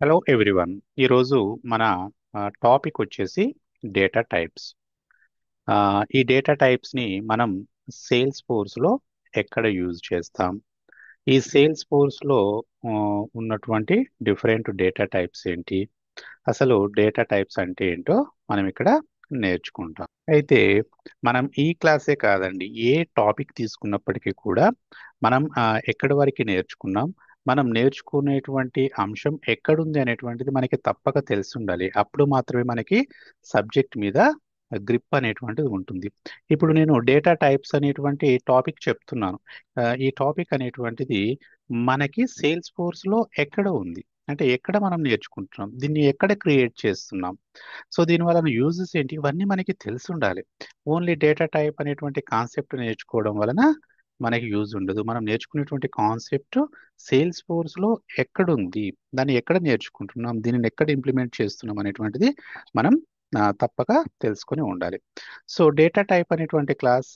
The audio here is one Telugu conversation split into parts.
Hello everyone. ఈరోజు మన టాపిక్ వచ్చేసి డేటా టైప్స్. ఈ డేటా టైప్స్ని మనం సేల్స్ ఫోర్స్లో ఎక్కడ యూజ్ చేస్తాం? ఈ సేల్స్ ఫోర్స్లో ఉన్నటువంటి డిఫరెంట్ డేటా టైప్స్ ఏంటి? అసలు డేటా టైప్స్ అంటే ఏంటో మనం ఇక్కడ నేర్చుకుంటాం. అయితే మనం ఈ క్లాసే కాదండి, ఏ టాపిక్ తీసుకున్నప్పటికీ కూడా మనం ఎక్కడి వరకు నేర్చుకున్నాం, మనం నేర్చుకునేటువంటి అంశం ఎక్కడుంది అనేటువంటిది మనకి తప్పక తెలిసి ఉండాలి. అప్పుడు మాత్రమే మనకి సబ్జెక్ట్ మీద గ్రిప్ అనేటువంటిది ఉంటుంది. ఇప్పుడు నేను డేటా టైప్స్ అనేటువంటి టాపిక్ చెప్తున్నాను. ఈ టాపిక్ అనేటువంటిది మనకి సేల్స్ ఫోర్స్లో ఎక్కడ ఉంది, అంటే ఎక్కడ మనం నేర్చుకుంటున్నాం, దీన్ని ఎక్కడ క్రియేట్ చేస్తున్నాం, సో దీని వలన యూజెస్ ఏంటి, ఇవన్నీ మనకి తెలిసి ఉండాలి. ఓన్లీ డేటా టైప్ అనేటువంటి కాన్సెప్ట్ నేర్చుకోవడం వలన మనకి యూజ్ ఉండదు. మనం నేర్చుకునేటువంటి కాన్సెప్ట్ సేల్స్ ఫోర్స్లో ఎక్కడుంది, దాన్ని ఎక్కడ నేర్చుకుంటున్నాం, దీనిని ఎక్కడ ఇంప్లిమెంట్ చేస్తున్నాం అనేటువంటిది మనం తప్పక తెలుసుకొని ఉండాలి. సో డేటా టైప్ అనేటువంటి క్లాస్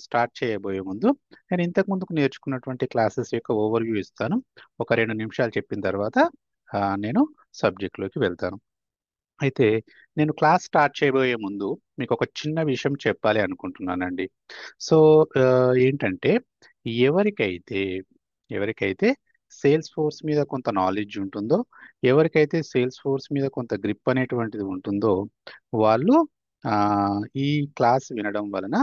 స్టార్ట్ చేయబోయే ముందు నేను ఇంతకు ముందుకు నేర్చుకున్నటువంటి క్లాసెస్ యొక్క ఓవర్వ్యూ ఇస్తాను. ఒక 2 నిమిషాలు చెప్పిన తర్వాత నేను సబ్జెక్ట్లోకి వెళ్తాను. అయితే నేను క్లాస్ స్టార్ట్ చేయబోయే ముందు మీకు ఒక చిన్న విషయం చెప్పాలి అనుకుంటున్నానండి. సో ఏంటంటే ఎవరికైతే ఎవరికైతే సేల్స్ ఫోర్స్ మీద కొంత నాలెడ్జ్ ఉంటుందో, ఎవరికైతే సేల్స్ ఫోర్స్ మీద కొంత గ్రిప్ అనేటువంటిది ఉంటుందో, వాళ్ళు ఆ, ఈ క్లాస్ వినడం వలన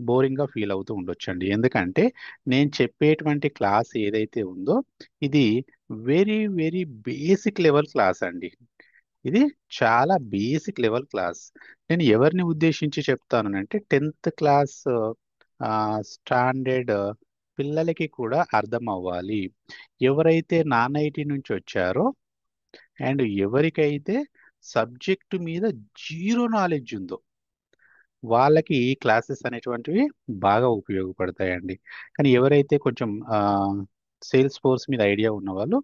బోరింగ్గా ఫీల్ అవుతూ ఉండొచ్చండి. ఎందుకంటే నేను చెప్పేటువంటి క్లాస్ ఏదైతే ఉందో ఇది very very basic level class అండి. ఇది చాలా బేసిక్ లెవెల్ క్లాస్. నేను ఎవరిని ఉద్దేశించి చెప్తానంటే 10th క్లాస్ స్టాండర్డ్ పిల్లలకి కూడా అర్థం అవ్వాలి. ఎవరైతే నాన్ ఐటీ నుంచి వచ్చారో అండ్ ఎవరికైతే సబ్జెక్టు మీద జీరో నాలెడ్జ్ ఉందో వాళ్ళకి ఈ క్లాసెస్ అనేటువంటివి బాగా ఉపయోగపడతాయండి. కానీ ఎవరైతే కొంచెం సేల్స్ ఫోర్స్ మీద ఐడియా ఉన్న వాళ్ళు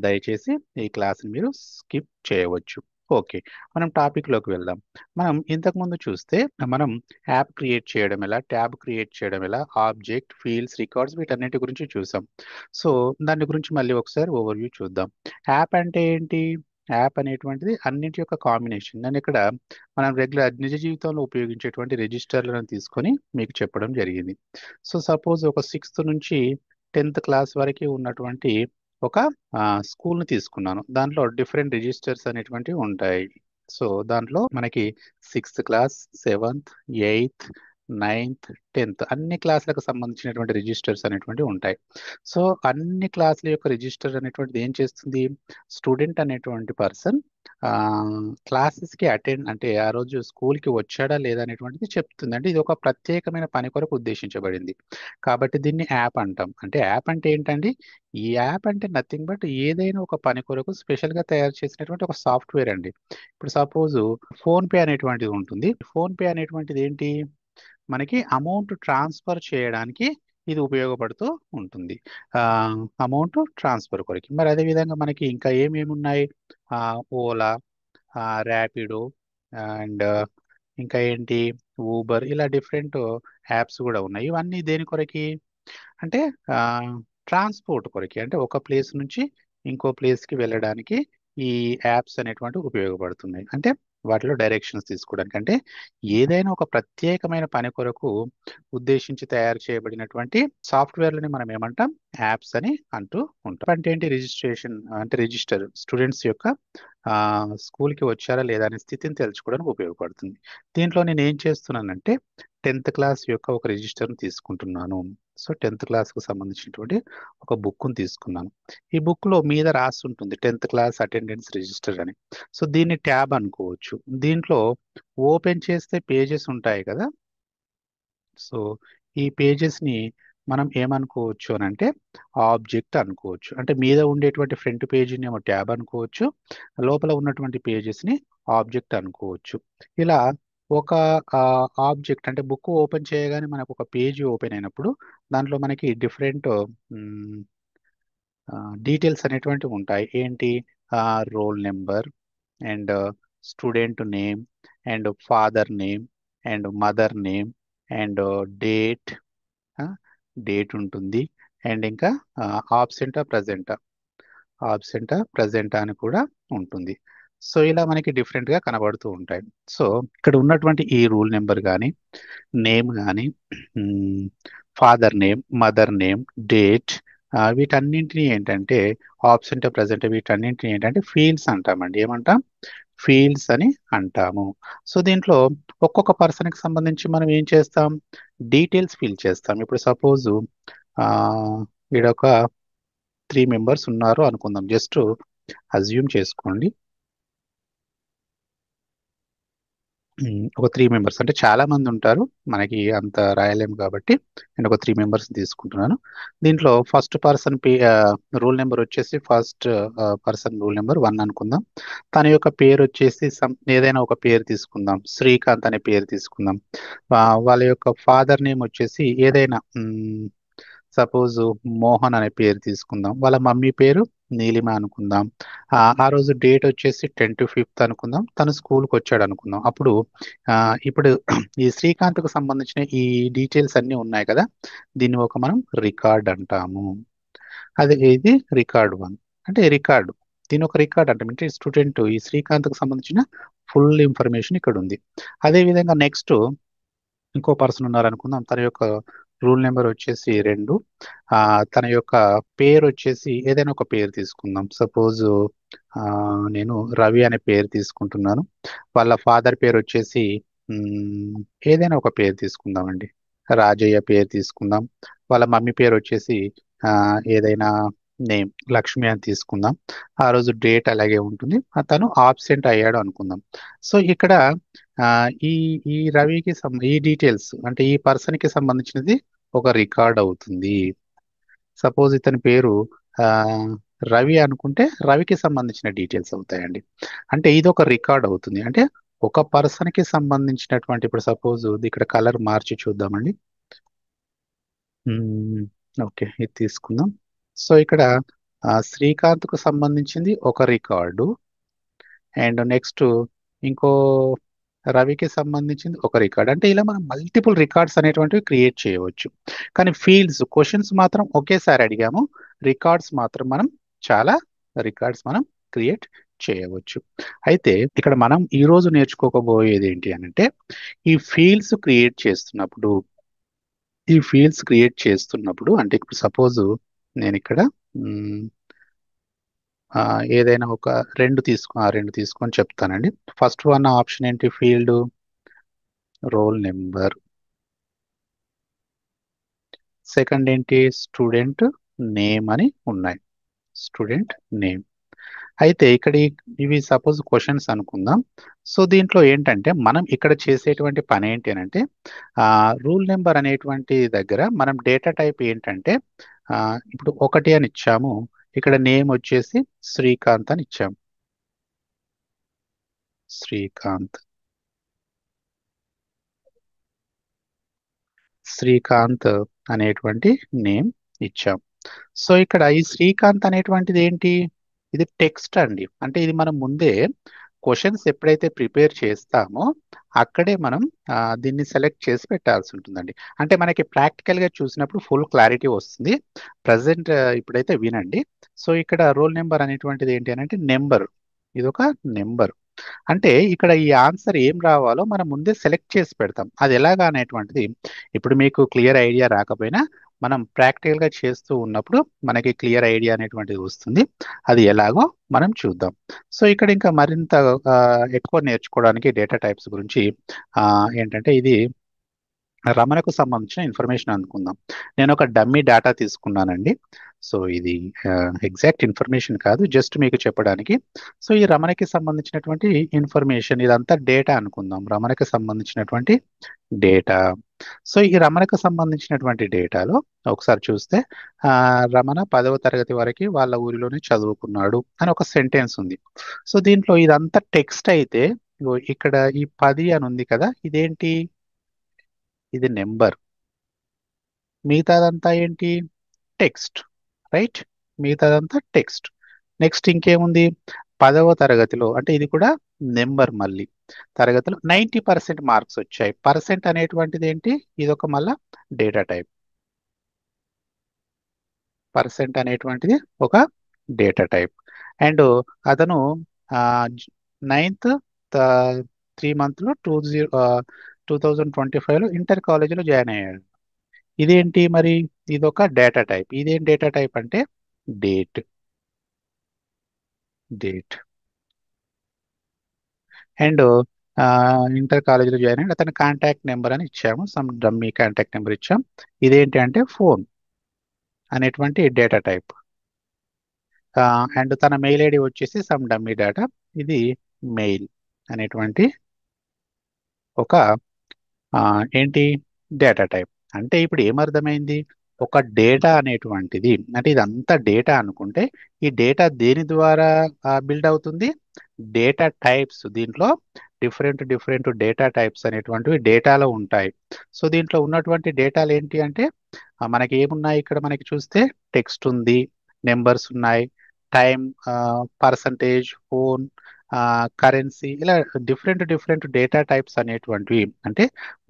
దయచేసి ఈ క్లాస్ని మీరు స్కిప్ చేయవచ్చు. ఓకే, మనం టాపిక్లోకి వెళ్దాం. మనం ఇంతకుముందు చూస్తే మనం యాప్ క్రియేట్ చేయడం ఎలా, ట్యాబ్ క్రియేట్ చేయడం ఎలా, ఆబ్జెక్ట్, ఫీల్డ్స్, రికార్డ్స్, వీటన్నిటి గురించి చూసాం. సో దాని గురించి మళ్ళీ ఒకసారి ఓవర్వ్యూ చూద్దాం. యాప్ అంటే ఏంటి? యాప్ అనేటువంటిది అన్నింటి యొక్క కాంబినేషన్. నేను ఇక్కడ మనం రెగ్యులర్ నిజ జీవితంలో ఉపయోగించేటువంటి రిజిస్టర్లను తీసుకొని మీకు చెప్పడం జరిగింది. సో సపోజ్ ఒక 6th నుంచి 10th క్లాస్ వరకు ఉన్నటువంటి ఒక స్కూల్ని తీసుకున్నాను. దాంట్లో డిఫరెంట్ రిజిస్టర్స్ అనేటువంటివి ఉంటాయి. సో దాంట్లో మనకి 6th class, 7th, 8th, 9th, 10th అన్ని క్లాసులకు సంబంధించినటువంటి రిజిస్టర్స్ అనేటువంటివి ఉంటాయి. సో అన్ని క్లాసుల యొక్క రిజిస్టర్ అనేటువంటిది ఏం చేస్తుంది? స్టూడెంట్ అనేటువంటి పర్సన్ క్లాసెస్కి అటెండ్ అంటే ఆ రోజు స్కూల్కి వచ్చాడా లేదా అనేటువంటిది చెప్తుంది. అంటే ఇది ఒక ప్రత్యేకమైన పని కొరకు ఉద్దేశించబడింది. కాబట్టి దీన్ని యాప్ అంటాం. అంటే యాప్ అంటే ఏంటండి? ఈ యాప్ అంటే నథింగ్ బట్ ఏదైనా ఒక పని కొరకు స్పెషల్గా తయారు చేసినటువంటి ఒక సాఫ్ట్వేర్ అండి. ఇప్పుడు సపోజ్ ఫోన్ పే అనేటువంటిది ఉంటుంది. ఫోన్ పే అనేటువంటిది ఏంటి? మనకి అమౌంట్ ట్రాన్స్ఫర్ చేయడానికి ఇది ఉపయోగపడుతూ ఉంటుంది. అమౌంట్ ట్రాన్స్ఫర్ కొరకు. మరి అదేవిధంగా మనకి ఇంకా ఏమేమి ఉన్నాయి? ఓలా, ర్యాపిడో అండ్ ఇంకా ఏంటి, ఊబర్, ఇలా డిఫరెంట్ యాప్స్ కూడా ఉన్నాయి. ఇవన్నీ దేని కొరకి అంటే ట్రాన్స్పోర్ట్ కొరకి, అంటే ఒక ప్లేస్ నుంచి ఇంకో ప్లేస్కి వెళ్ళడానికి ఈ యాప్స్ అనేటువంటివి ఉపయోగపడుతున్నాయి. అంటే వాటిలో డైరెక్షన్స్ తీసుకోవడానికి, అంటే ఏదైనా ఒక ప్రత్యేకమైన పని కొరకు ఉద్దేశించి తయారు చేయబడినటువంటి సాఫ్ట్వేర్లని మనం ఏమంటాం? యాప్స్ అని అంటూ ఉంటాం. అంటే ఏంటి? రిజిస్ట్రేషన్ అంటే రిజిస్టర్ స్టూడెంట్స్ యొక్క స్కూల్కి వచ్చారా లేదా అనే స్థితిని తెలుసుకోవడానికి ఉపయోగపడుతుంది. దీంట్లో నేను ఏం చేస్తున్నానంటే 10th క్లాస్ యొక్క ఒక రిజిస్టర్ని తీసుకుంటున్నాను. సో 10th క్లాస్కు సంబంధించినటువంటి ఒక బుక్ను తీసుకున్నాను. ఈ బుక్లో మీద రాసి ఉంటుంది 10th క్లాస్ అటెండెన్స్ రిజిస్టర్ అని. సో దీన్ని ట్యాబ్ అనుకోవచ్చు. దీంట్లో ఓపెన్ చేస్తే పేజెస్ ఉంటాయి కదా. సో ఈ పేజెస్ని మనం ఏమనుకోవచ్చు అని అంటే ఆబ్జెక్ట్ అనుకోవచ్చు. అంటే మీద ఉండేటువంటి ఫ్రంట్ పేజీని ఏమో ట్యాబ్ అనుకోవచ్చు, లోపల ఉన్నటువంటి పేజెస్ని ఆబ్జెక్ట్ అనుకోవచ్చు. ఇలా ఒక ఆబ్జెక్ట్ అంటే బుక్ ఓపెన్ చేయగానే మనకు ఒక పేజీ ఓపెన్ అయినప్పుడు దాంట్లో మనకి డిఫరెంట్ డీటెయిల్స్ అనేటువంటివి ఉంటాయి. ఏంటి? Roll number and student name and father name and mother name and date, date ఉంటుంది. అండ్ ఇంకా ఆబ్సెంటా ప్రజెంటా, ఆబ్సెంటా ప్రజెంటా అని కూడా ఉంటుంది. సో ఇలా మనకి డిఫరెంట్గా కనబడుతూ ఉంటాయి. సో ఇక్కడ ఉన్నటువంటి ఈ రూల్ నెంబర్ కానీ నేమ్ కానీ father name mother name date వీటన్నింటినీ ఏంటంటే ఆబ్సెంట్ ప్రజెంట్ వీటన్నింటినీ ఏంటంటే ఫీల్డ్స్ అంటామండి. ఏమంటాం? ఫీల్డ్స్ అని అంటాము. సో దీంట్లో ఒక్కొక్క పర్సన్కి సంబంధించి మనం ఏం చేస్తాం? డీటెయిల్స్ ఫిల్ చేస్తాం. ఇప్పుడు సపోజ్ ఈడొక 3 మెంబర్స్ ఉన్నారు అనుకుందాం. జస్ట్ అజ్యూమ్ చేసుకోండి. ఒక 3 మెంబర్స్ అంటే చాలా మంది ఉంటారు, మనకి అంత రాయలేము కాబట్టి నేను ఒక 3 మెంబర్స్ తీసుకుంటున్నాను. దీంట్లో ఫస్ట్ పర్సన్ రూల్ నెంబర్ వచ్చేసి ఫస్ట్ పర్సన్ రూల్ నెంబర్ 1 అనుకుందాం. తన యొక్క పేరు వచ్చేసి ఏదైనా ఒక పేరు తీసుకుందాం, శ్రీకాంత్ అనే పేరు తీసుకుందాం. వాళ్ళ యొక్క ఫాదర్ నేమ్ వచ్చేసి ఏదైనా సపోజ్ మోహన్ అనే పేరు తీసుకుందాం. వాళ్ళ మమ్మీ పేరు నీలిమ అనుకుందాం. ఆ రోజు డేట్ వచ్చేసి 10 to 5 అనుకుందాం. తను స్కూల్కి వచ్చాడు అనుకుందాం. అప్పుడు ఇప్పుడు ఈ శ్రీకాంత్కు సంబంధించిన ఈ డీటెయిల్స్ అన్నీ ఉన్నాయి కదా, దీన్ని ఒక మనం రికార్డ్ అంటాము. అదే ఇది రికార్డ్ 1 అంటే రికార్డు. దీని ఒక రికార్డ్ అంటే స్టూడెంట్ ఈ శ్రీకాంత్కు సంబంధించిన ఫుల్ ఇన్ఫర్మేషన్ ఇక్కడ ఉంది. అదే విధంగా నెక్స్ట్ ఇంకో పర్సన్ ఉన్నారు అనుకుందాం. తన యొక్క రూల్ నెంబర్ వచ్చేసి 2. తన యొక్క పేరు వచ్చేసి ఏదైనా ఒక పేరు తీసుకుందాం. సపోజ్ నేను రవి అనే పేరు తీసుకుంటున్నాను. వాళ్ళ ఫాదర్ పేరు వచ్చేసి మ్, ఏదైనా ఒక పేరు తీసుకుందామండి. రాజయ్య పేరు తీసుకుందాం. వాళ్ళ మమ్మీ పేరు వచ్చేసి ఏదైనా నేమ్ లక్ష్మి అని తీసుకుందాం. ఆ రోజు డేట్ అలాగే ఉంటుంది. తను ఆబ్సెంట్ అయ్యాడు అనుకుందాం. సో ఇక్కడ ఆ, ఈ ఈ రవికి ఈ డీటెయిల్స్ అంటే ఈ పర్సన్ కి సంబంధించినది ఒక రికార్డ్ అవుతుంది. సపోజ్ ఇతని పేరు ఆ, రవి అనుకుంటే రవికి సంబంధించిన డీటెయిల్స్ అవుతాయండి. అంటే ఇది ఒక రికార్డ్ అవుతుంది. అంటే ఒక పర్సన్ కి సంబంధించినటువంటి ఇప్పుడు సపోజ్ ఇక్కడ కలర్ మార్చి చూద్దామండి. ఓకే, ఇది తీసుకుందాం. సో ఇక్కడ శ్రీకాంత్ కు సంబంధించింది ఒక రికార్డు, అండ్ నెక్స్ట్ ఇంకో రవికి సంబంధించింది ఒక రికార్డ్. అంటే ఇలా మనం మల్టిపుల్ రికార్డ్స్ అనేటువంటివి క్రియేట్ చేయవచ్చు. కానీ ఫీల్డ్స్ క్వశ్చన్స్ మాత్రం ఒకేసారి అడిగాము, రికార్డ్స్ మాత్రం మనం చాలా రికార్డ్స్ మనం క్రియేట్ చేయవచ్చు. అయితే ఇక్కడ మనం ఈ రోజు నేర్చుకోకపోయేది ఏంటి అని అంటే ఈ ఫీల్డ్స్ క్రియేట్ చేస్తున్నప్పుడు అంటే ఇప్పుడు సపోజ్ నేను ఇక్కడ మ్, ఏదైనా ఒక రెండు తీసుకొని చెప్తానండి. ఫస్ట్ వన్ ఆప్షన్ ఏంటి? Field roll number. సెకండ్ ఏంటి? స్టూడెంట్ నేమ్ అని ఉన్నాయి. Student name. అయితే ఇక్కడ ఇవి సపోజ్ క్వశ్చన్స్ అనుకుందాం. సో దీంట్లో ఏంటంటే మనం ఇక్కడ చేసేటువంటి పని ఏంటి అని అంటే రూల్ నెంబర్ అనేటువంటి దగ్గర మనం డేటా టైప్ ఏంటంటే ఆ, ఇప్పుడు 1 అని ఇచ్చాము. ఇక్కడ నేమ్ వచ్చేసి శ్రీకాంత్ అని ఇచ్చాము. శ్రీకాంత్. శ్రీకాంత్ అనేటువంటి నేమ్ ఇచ్చాం. సో ఇక్కడ ఈ శ్రీకాంత్ అనేటువంటిది ఏంటి? ఇది టెక్స్ట్ అండి. అంటే ఇది మనం ముందే క్వశ్చన్స్ ఎప్పుడైతే ప్రిపేర్ చేస్తామో అక్కడే మనం దీన్ని సెలెక్ట్ చేసి పెట్టాల్సి ఉంటుందండి. అంటే మనకి ప్రాక్టికల్గా చూసినప్పుడు ఫుల్ క్లారిటీ వస్తుంది. ప్రజెంట్ ఇప్పుడైతే వినండి. సో ఇక్కడ రోల్ నెంబర్ అనేటువంటిది ఏంటి అని అంటే నెంబర్. ఇది ఒక నెంబర్. అంటే ఇక్కడ ఈ ఆన్సర్ ఏం రావాలో మనం ముందే సెలెక్ట్ చేసి పెడతాం. అది ఎలాగా అనేటువంటిది ఇప్పుడు మీకు క్లియర్ ఐడియా రాకపోయినా మనం ప్రాక్టికల్గా చేస్తూ ఉన్నప్పుడు మనకి క్లియర్ ఐడియా అనేటువంటిది వస్తుంది. అది ఎలాగో మనం చూద్దాం. సో ఇక్కడ ఇంకా మరింత ఎక్కువ నేర్చుకోవడానికి డేటా టైప్స్ గురించి ఏంటంటే ఇది రమణకు సంబంధించిన ఇన్ఫర్మేషన్ అనుకుందాం. నేను ఒక డమ్మీ డేటా తీసుకున్నానండి. సో ఇది ఎగ్జాక్ట్ ఇన్ఫర్మేషన్ కాదు, జస్ట్ మీకు చెప్పడానికి. సో ఈ రమణకి సంబంధించినటువంటి ఇన్ఫర్మేషన్ ఇదంతా డేటా అనుకుందాం. రమణకి సంబంధించినటువంటి డేటా. సో ఈ రమణకు సంబంధించినటువంటి డేటాలో ఒకసారి చూస్తే రమణ 10వ తరగతి వరకు వాళ్ళ ఊరిలోనే చదువుకున్నాడు అని ఒక సెంటెన్స్ ఉంది. సో దీంట్లో ఇదంతా టెక్స్ట్ అయితే ఇగో ఇక్కడ ఈ 10 అని ఉంది కదా, ఇదేంటి? ఇది నెంబర్. మిగతాదంతా ఏంటి? టెక్స్ట్. రైట్? మిగతాదంతా టెక్స్ట్. నెక్స్ట్ ఇంకేముంది? 10వ తరగతిలో అంటే ఇది కూడా నెంబర్. మళ్ళీ తరగతిలో 90% మార్క్స్ వచ్చాయి. పర్సెంట్ అనేటువంటిది ఏంటి? ఇది ఒక మళ్ళా డేటా టైప్. పర్సెంట్ అనేటువంటిది ఒక డేటా టైప్. అండ్ అతను నైన్త్ 3 మంత్లో 2025లో ఇంటర్ కాలేజీలో జాయిన్ అయ్యాడు. ఇదేంటి మరి? ఇదొక డేటా టైప్. ఇదేం డేటా టైప్ అంటే డేట్. డేట్. అండ్ ఇంటర్ కాలేజీలో జాయిన్ అయ్యి అతని కాంటాక్ట్ నెంబర్ అని ఇచ్చాము, సమ్ డమ్మీ కాంటాక్ట్ నెంబర్ ఇచ్చాం. ఇదేంటి అంటే ఫోన్ అనేటువంటి డేటా టైప్. అండ్ తన మెయిల్ ఐడి వచ్చేసి సమ్ డమ్మీ డేటా. ఇది మెయిల్ అనేటువంటి ఒక ఏంటి డేటా టైప్. అంటే ఇప్పుడు ఏమర్థమైంది? ఒక డేటా అనేటువంటిది, అంటే ఇదంతా డేటా అనుకుంటే ఈ డేటా దేని ద్వారా బిల్డ్ అవుతుంది? Data types. దీంట్లో డిఫరెంట్ డిఫరెంట్ డేటా టైప్స్ అనేటువంటివి డేటాలో ఉంటాయి. సో దీంట్లో ఉన్నటువంటి డేటాలు ఏంటి అంటే మనకి ఏమున్నాయి ఇక్కడ? మనకి చూస్తే టెక్స్ట్ ఉంది, నెంబర్స్ ఉన్నాయి, టైం, పర్సంటేజ్, ఫోన్, కరెన్సీ, ఇలా డిఫరెంట్ డిఫరెంట్ డేటా టైప్స్ అనేటువంటివి. అంటే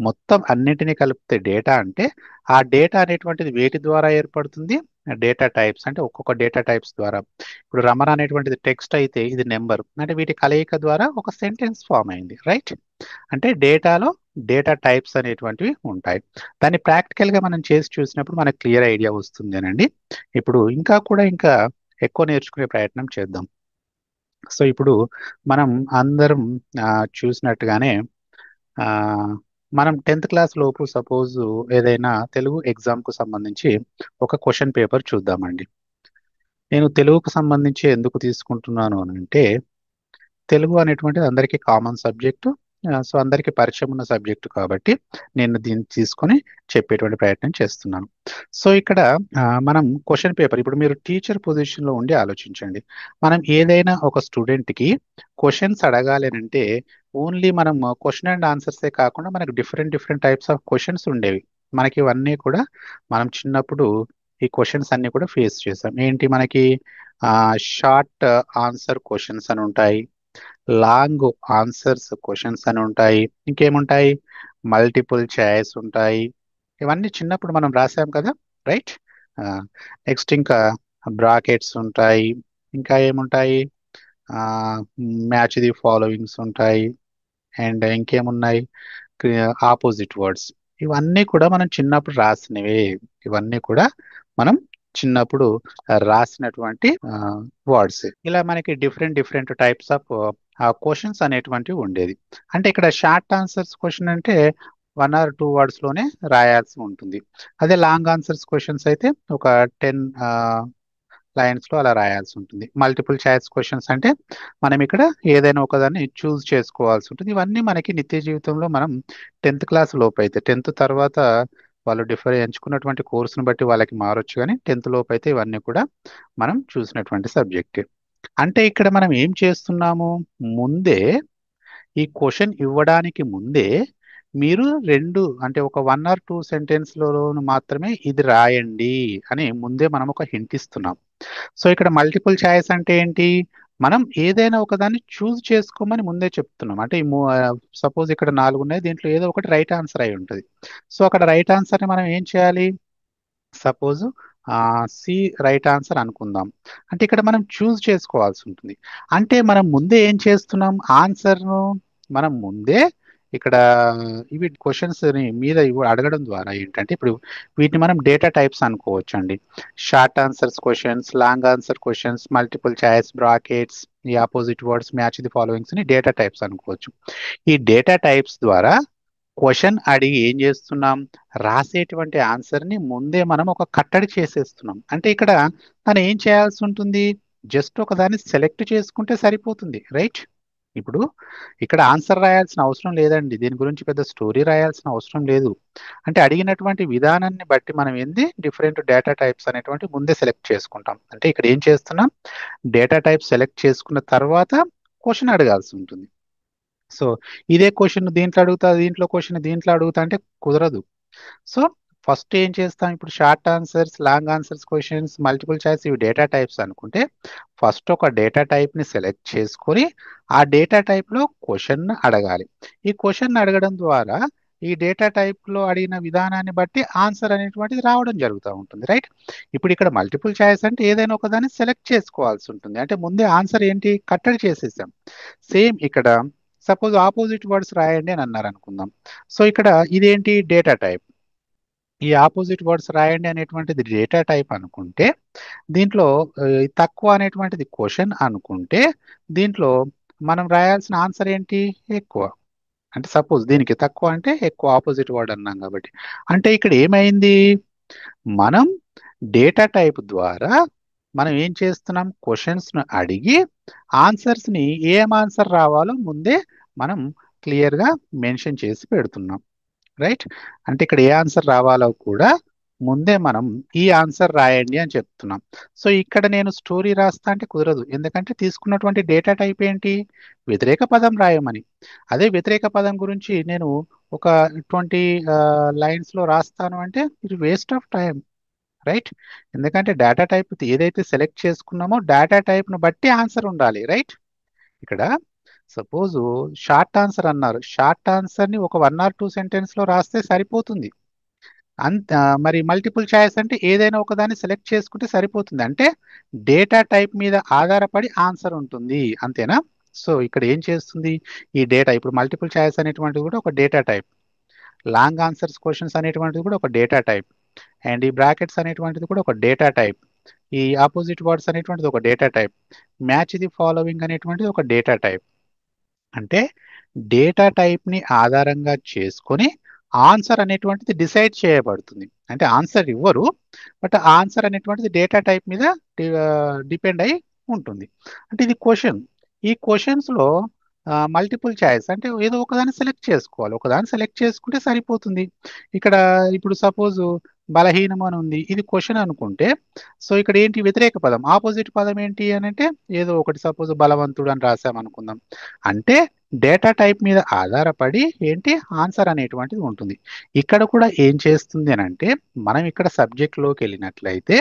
మొత్తం అన్నింటినీ కలిపితే డేటా అంటే ఆ డేటా అనేటువంటిది వేటి ద్వారా ఏర్పడుతుంది? Data types. అంటే ఒక్కొక్క డేటా టైప్స్ ద్వారా. ఇప్పుడు రమణ అనేటువంటిది టెక్స్ట్ అయితే ఇది నెంబర్, అంటే వీటి కలయిక ద్వారా ఒక సెంటెన్స్ ఫామ్ అయింది, రైట్? అంటే డేటాలో డేటా టైప్స్ అనేటువంటివి ఉంటాయి. దాన్ని ప్రాక్టికల్గా మనం చేసి చూసినప్పుడు మనకు క్లియర్ ఐడియా వస్తుందేనండి. ఇప్పుడు ఇంకా ఎక్కువ నేర్చుకునే ప్రయత్నం చేద్దాం. సో ఇప్పుడు మనం అందరం చూసినట్టుగానే ఆ, మనం 10th క్లాస్ లోపు సపోజ్ ఏదైనా తెలుగు ఎగ్జామ్కు సంబంధించి ఒక క్వశ్చన్ పేపర్ చూద్దామండి. నేను తెలుగుకు సంబంధించి ఎందుకు తీసుకుంటున్నాను అని అంటే తెలుగు అనేటువంటిది అందరికీ కామన్ సబ్జెక్టు. సో అందరికీ పరిచయం ఉన్న సబ్జెక్టు కాబట్టి నేను దీన్ని తీసుకొని చెప్పేటువంటి ప్రయత్నం చేస్తున్నాను. సో ఇక్కడ మనం క్వశ్చన్ పేపర్, ఇప్పుడు మీరు టీచర్ పొజిషన్లో ఉండి ఆలోచించండి. మనం ఏదైనా ఒక స్టూడెంట్కి క్వశ్చన్స్ అడగాలి అని అంటే ఓన్లీ మనం క్వశ్చన్ అండ్ ఆన్సర్సే కాకుండా మనకు different different types of questions ఉండేవి. మనకి ఇవన్నీ కూడా మనం చిన్నప్పుడు ఈ క్వశ్చన్స్ అన్ని కూడా ఫేస్ చేసాం. ఏంటి మనకి? షార్ట్ ఆన్సర్ క్వశ్చన్స్ అని ఉంటాయి, లాంగ్ ఆన్సర్స్ క్వశ్చన్స్ అని ఉంటాయి, ఇంకేముంటాయి? మల్టిపుల్ చాయిస్ ఉంటాయి. ఇవన్నీ చిన్నప్పుడు మనం రాసాం కదా, రైట్? నెక్స్ట్ ఇంకా బ్రాకెట్స్ ఉంటాయి, ఇంకా ఏముంటాయి? మ్యాచ్ ది ఫాలోయింగ్స్ ఉంటాయి, అండ్ ఇంకేమున్నాయి? Opposite words. ఇవన్నీ కూడా మనం చిన్నప్పుడు రాసినవే. ఇవన్నీ కూడా మనం చిన్నప్పుడు రాసినటువంటి వర్డ్స్. ఇలా మనకి different different types of questions అనేటువంటివి ఉండేది. అంటే ఇక్కడ షార్ట్ ఆన్సర్స్ క్వశ్చన్ అంటే 1 or 2 words లోనే రాయాల్సి ఉంటుంది. అదే లాంగ్ ఆన్సర్స్ క్వశ్చన్స్ అయితే ఒక 10 లైన్స్ లో అలా రాయాల్సి ఉంటుంది. మల్టిపుల్ చాయిస్ క్వశ్చన్స్ అంటే మనం ఇక్కడ ఏదైనా ఒకదాన్ని చూస్ చేసుకోవాల్సి ఉంటుంది. ఇవన్నీ మనకి నిత్య జీవితంలో మనం 10th క్లాస్ లోపు అయితే, 10th తర్వాత వాళ్ళు ఎంచుకున్నటువంటి కోర్సును బట్టి వాళ్ళకి మారొచ్చు, కానీ 10th లోపు అయితే ఇవన్నీ కూడా మనం చూసినటువంటి సబ్జెక్ట్. అంటే ఇక్కడ మనం ఏం చేస్తున్నాము? ముందే ఈ క్వశ్చన్ ఇవ్వడానికి ముందే మీరు రెండు, అంటే ఒక 1 or 2 సెంటెన్స్లలో మాత్రమే ఇది రాయండి అని ముందే మనం ఒక హింట్ ఇస్తున్నాం. సో ఇక్కడ మల్టిపుల్ చాయిస్ అంటే ఏంటి? మనం ఏదైనా ఒకదాన్ని చూస్ చేసుకోమని ముందే చెప్తున్నాం. అంటే సపోజ్ ఇక్కడ 4 ఉన్నాయి, దీంట్లో ఏదో ఒకటి రైట్ ఆన్సర్ అయి ఉంటుంది. సో అక్కడ రైట్ ఆన్సర్ని మనం ఏం చేయాలి? సపోజ్ సి రైట్ ఆన్సర్ అనుకుందాం. అంటే ఇక్కడ మనం చూస్ చేసుకోవాల్సి ఉంటుంది. అంటే మనం ముందే ఏం చేస్తున్నాం? ఆన్సర్ను మనం ముందే ఇక్కడ ఇవి క్వశ్చన్స్ మీద అడగడం ద్వారా ఏంటంటే ఇప్పుడు వీటిని మనం డేటా టైప్స్ అనుకోవచ్చు అండి. Short answers questions, long answer questions, multiple choice, brackets, ఈ opposite words, match the followings ని డేటా టైప్స్ అనుకోవచ్చు. ఈ డేటా టైప్స్ ద్వారా క్వశ్చన్ అడిగి ఏం చేస్తున్నాం? రాసేటువంటి ఆన్సర్ ని ముందే మనం ఒక కట్టడి చేసేస్తున్నాం. అంటే ఇక్కడ మనం ఏం చేయాల్సి ఉంటుంది? జస్ట్ ఒకదాన్ని సెలెక్ట్ చేసుకుంటే సరిపోతుంది, రైట్? ఇప్పుడు ఇక్కడ ఆన్సర్ రాయాల్సిన అవసరం లేదండి, దీని గురించి పెద్ద స్టోరీ రాయాల్సిన అవసరం లేదు. అంటే అడిగినటువంటి విధానాన్ని బట్టి మనం ఏంది డిఫరెంట్ డేటా టైప్స్ అనేటువంటి ముందే సెలెక్ట్ చేసుకుంటాం. అంటే ఇక్కడ ఏం చేస్తున్నాం? డేటా టైప్ సెలెక్ట్ చేసుకున్న తర్వాత క్వశ్చన్ అడగాల్సి ఉంటుంది. సో ఇదే క్వశ్చన్ దీంట్లో అడుగుతా, దీంట్లో క్వశ్చన్ దీంట్లో అడుగుతా అంటే కుదరదు. సో ఫస్ట్ ఏం చేస్తాం? ఇప్పుడు short answers, long answers questions, multiple choice ఇవి డేటా టైప్స్ అనుకుంటే ఫస్ట్ ఒక డేటా టైప్ ని సెలెక్ట్ చేసుకొని ఆ డేటా టైప్ లో క్వశ్చన్ అడగాలి. ఈ క్వశ్చన్ అడగడం ద్వారా ఈ డేటా టైప్లో అడిగిన విధానాన్ని బట్టి ఆన్సర్ అనేటువంటిది రావడం జరుగుతూ ఉంటుంది, రైట్? ఇప్పుడు ఇక్కడ మల్టిపుల్ చాయిస్ అంటే ఏదైనా ఒక దాన్ని సెలెక్ట్ చేసుకోవాల్సి ఉంటుంది. అంటే ముందే ఆన్సర్ ఏంటి, కట్టడి చేసేసాం. సేమ్ ఇక్కడ సపోజ్ ఆపోజిట్ వర్డ్స్ రాయండి అని అన్నారు అనుకుందాం. సో ఇక్కడ ఇదేంటి, డేటా టైప్. ఈ ఆపోజిట్ వర్డ్స్ రాయండి అనేటువంటిది డేటా టైప్ అనుకుంటే, దీంట్లో తక్కువ అనేటువంటిది క్వశ్చన్ అనుకుంటే, దీంట్లో మనం రాయాల్సిన ఆన్సర్ ఏంటి, ఎక్కువ. అంటే సపోజ్ దీనికి తక్కువ అంటే ఎక్కువ, ఆపోజిట్ వర్డ్ అన్నాం కాబట్టి. అంటే ఇక్కడ ఏమైంది, మనం డేటా టైప్ ద్వారా మనం ఏం చేస్తున్నాం, క్వశ్చన్స్ను అడిగి ఆన్సర్స్ని ఏం ఆన్సర్ రావాలో ముందే మనం క్లియర్గా మెన్షన్ చేసి పెడుతున్నాం, రైట్? అంటే ఇక్కడ ఏ ఆన్సర్ రావాలో కూడా ముందే మనం ఈ ఆన్సర్ రాయండి అని చెప్తున్నాం. సో ఇక్కడ నేను స్టోరీ రాస్తా అంటే కుదరదు, ఎందుకంటే తీసుకున్నటువంటి డేటా టైప్ ఏంటి, వ్యతిరేక పదం రాయమని. అదే వ్యతిరేక పదం గురించి నేను ఒక 20 లైన్స్లో రాస్తాను అంటే ఇది వేస్ట్ ఆఫ్ టైం, రైట్? ఎందుకంటే డేటా టైప్ ఏదైతే సెలెక్ట్ చేసుకున్నామో డేటా టైప్ను బట్టి ఆన్సర్ ఉండాలి, రైట్? ఇక్కడ సపోజ్ షార్ట్ ఆన్సర్ అన్నారు, షార్ట్ ఆన్సర్ని ఒక 1 or 2 సెంటెన్స్లో రాస్తే సరిపోతుంది. అంత మరి మల్టిపుల్ చాయిస్ అంటే ఏదైనా ఒక దాన్ని సెలెక్ట్ చేసుకుంటే సరిపోతుంది. అంటే డేటా టైప్ మీద ఆధారపడి ఆన్సర్ ఉంటుంది, అంతేనా? సో ఇక్కడ ఏం చేస్తుంది ఈ డేటా, ఇప్పుడు మల్టిపుల్ చాయిస్ అనేటువంటిది కూడా ఒక data type, long answers questions అనేటువంటిది కూడా ఒక డేటా టైప్, అండ్ ఈ బ్రాకెట్స్ అనేటువంటిది కూడా ఒక డేటా టైప్, ఈ ఆపోజిట్ వర్డ్స్ అనేటువంటిది ఒక data type, match the following అనేటువంటిది ఒక డేటా టైప్. అంటే డేటా టైప్ని ఆధారంగా చేసుకొని ఆన్సర్ అనేటువంటిది డిసైడ్ చేయబడుతుంది. అంటే ఆన్సర్ ఇవ్వరు, బట్ ఆన్సర్ అనేటువంటిది డేటా టైప్ మీద డిపెండ్ అయి ఉంటుంది. అంటే ఇది క్వశ్చన్. ఈ క్వశ్చన్స్లో మల్టిపుల్ చాయిస్ అంటే ఏదో ఒకదాన్ని సెలెక్ట్ చేసుకోవాలి, ఒకదాన్ని సెలెక్ట్ చేసుకుంటే సరిపోతుంది. ఇక్కడ ఇప్పుడు సపోజ్ బలహీనం అని ఉంది, ఇది క్వశ్చన్ అనుకుంటే, సో ఇక్కడ ఏంటి, వ్యతిరేక పదం, ఆపోజిట్ పదం ఏంటి అని అంటే ఏదో ఒకటి, సపోజ్ బలవంతుడు అని రాసామనుకుందాం. అంటే డేటా టైప్ మీద ఆధారపడి ఏంటి ఆన్సర్ అనేటువంటిది ఉంటుంది. ఇక్కడ కూడా ఏం చేస్తుంది అని అంటే, మనం ఇక్కడ సబ్జెక్ట్లోకి వెళ్ళినట్లయితే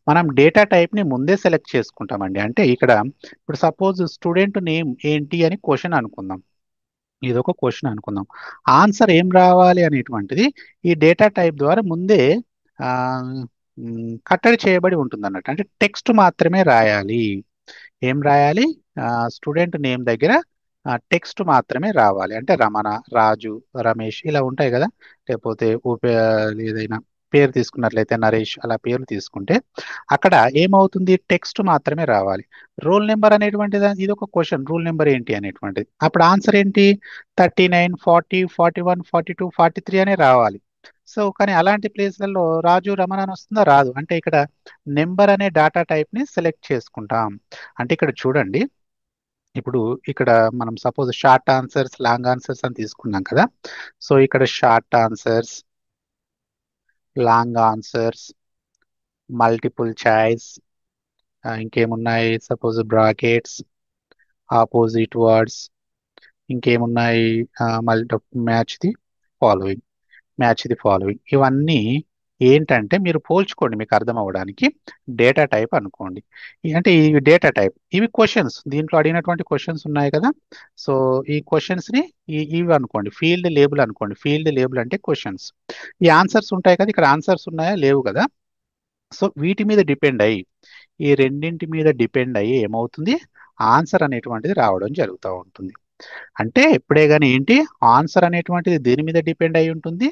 మనం డేటా టైప్ని ముందే సెలెక్ట్ చేసుకుంటామండి. అంటే ఇక్కడ ఇప్పుడు సపోజ్ స్టూడెంట్ నేమ్ ఏంటి అని క్వశ్చన్ అనుకుందాం, ఇది ఒక క్వశ్చన్ అనుకుందాం. ఆన్సర్ ఏం రావాలి అనేటువంటిది ఈ డేటా టైప్ ద్వారా ముందే ఆ, కట్టడి చేయబడి ఉంటుంది అన్నట్టు. అంటే టెక్స్ట్ మాత్రమే రాయాలి. ఏం రాయాలి, స్టూడెంట్ నేమ్ దగ్గర టెక్స్ట్ మాత్రమే రావాలి. అంటే రమణ, రాజు, రమేష్ ఇలా ఉంటాయి కదా, లేకపోతే ఏదైనా పేరు తీసుకున్నట్లయితే నరేష్, అలా పేర్లు తీసుకుంటే అక్కడ ఏమవుతుంది, టెక్స్ట్ మాత్రమే రావాలి. రోల్ నెంబర్ అనేటువంటిది ఇది ఒక క్వశ్చన్, రూల్ నెంబర్ ఏంటి అనేటువంటిది. అప్పుడు ఆన్సర్ ఏంటి, 39, 40, 41, 42, 43 అనే రావాలి. సో కానీ అలాంటి ప్లేస్లలో రాజు, రమణ అని వస్తుందా, రాదు. అంటే ఇక్కడ నెంబర్ అనే డేటా టైప్ ని సెలెక్ట్ చేసుకుంటాం. అంటే ఇక్కడ చూడండి, ఇప్పుడు ఇక్కడ మనం suppose short answers, long answers అని తీసుకున్నాం కదా. సో ఇక్కడ short answers, long answers, multiple choice, ఇంకేమున్నాయి, సపోజ్ బ్రాకెట్స్, ఆపోజిట్ వర్డ్స్, ఇంకేమున్నాయి, multi match the following, match the following, ఇవన్నీ ఏంటంటే మీరు పోల్చుకోండి మీకు అర్థం అవ్వడానికి. డేటా టైప్ అనుకోండి, అంటే ఈ డేటా టైప్, ఇవి క్వశ్చన్స్, దీంట్లో అడిగినటువంటి క్వశ్చన్స్ ఉన్నాయి కదా. సో ఈ క్వశ్చన్స్ ని ఇవి అనుకోండి, ఫీల్డ్ లేబుల్ అనుకోండి. ఫీల్డ్ లేబుల్ అంటే క్వశ్చన్స్. ఈ ఆన్సర్స్ ఉంటాయి కదా, ఇక్కడ ఆన్సర్స్ ఉన్నాయా, లేవు కదా. సో వీటి మీద డిపెండ్ అయ్యి, ఈ రెండింటి మీద డిపెండ్ అయ్యి ఏమవుతుంది, ఆన్సర్ అనేటువంటిది రావడం జరుగుతూ ఉంటుంది. అంటే ఎప్పుడే కానీ ఏంటి, ఆన్సర్ అనేటువంటిది దేని మీద డిపెండ్ అయి ఉంటుంది,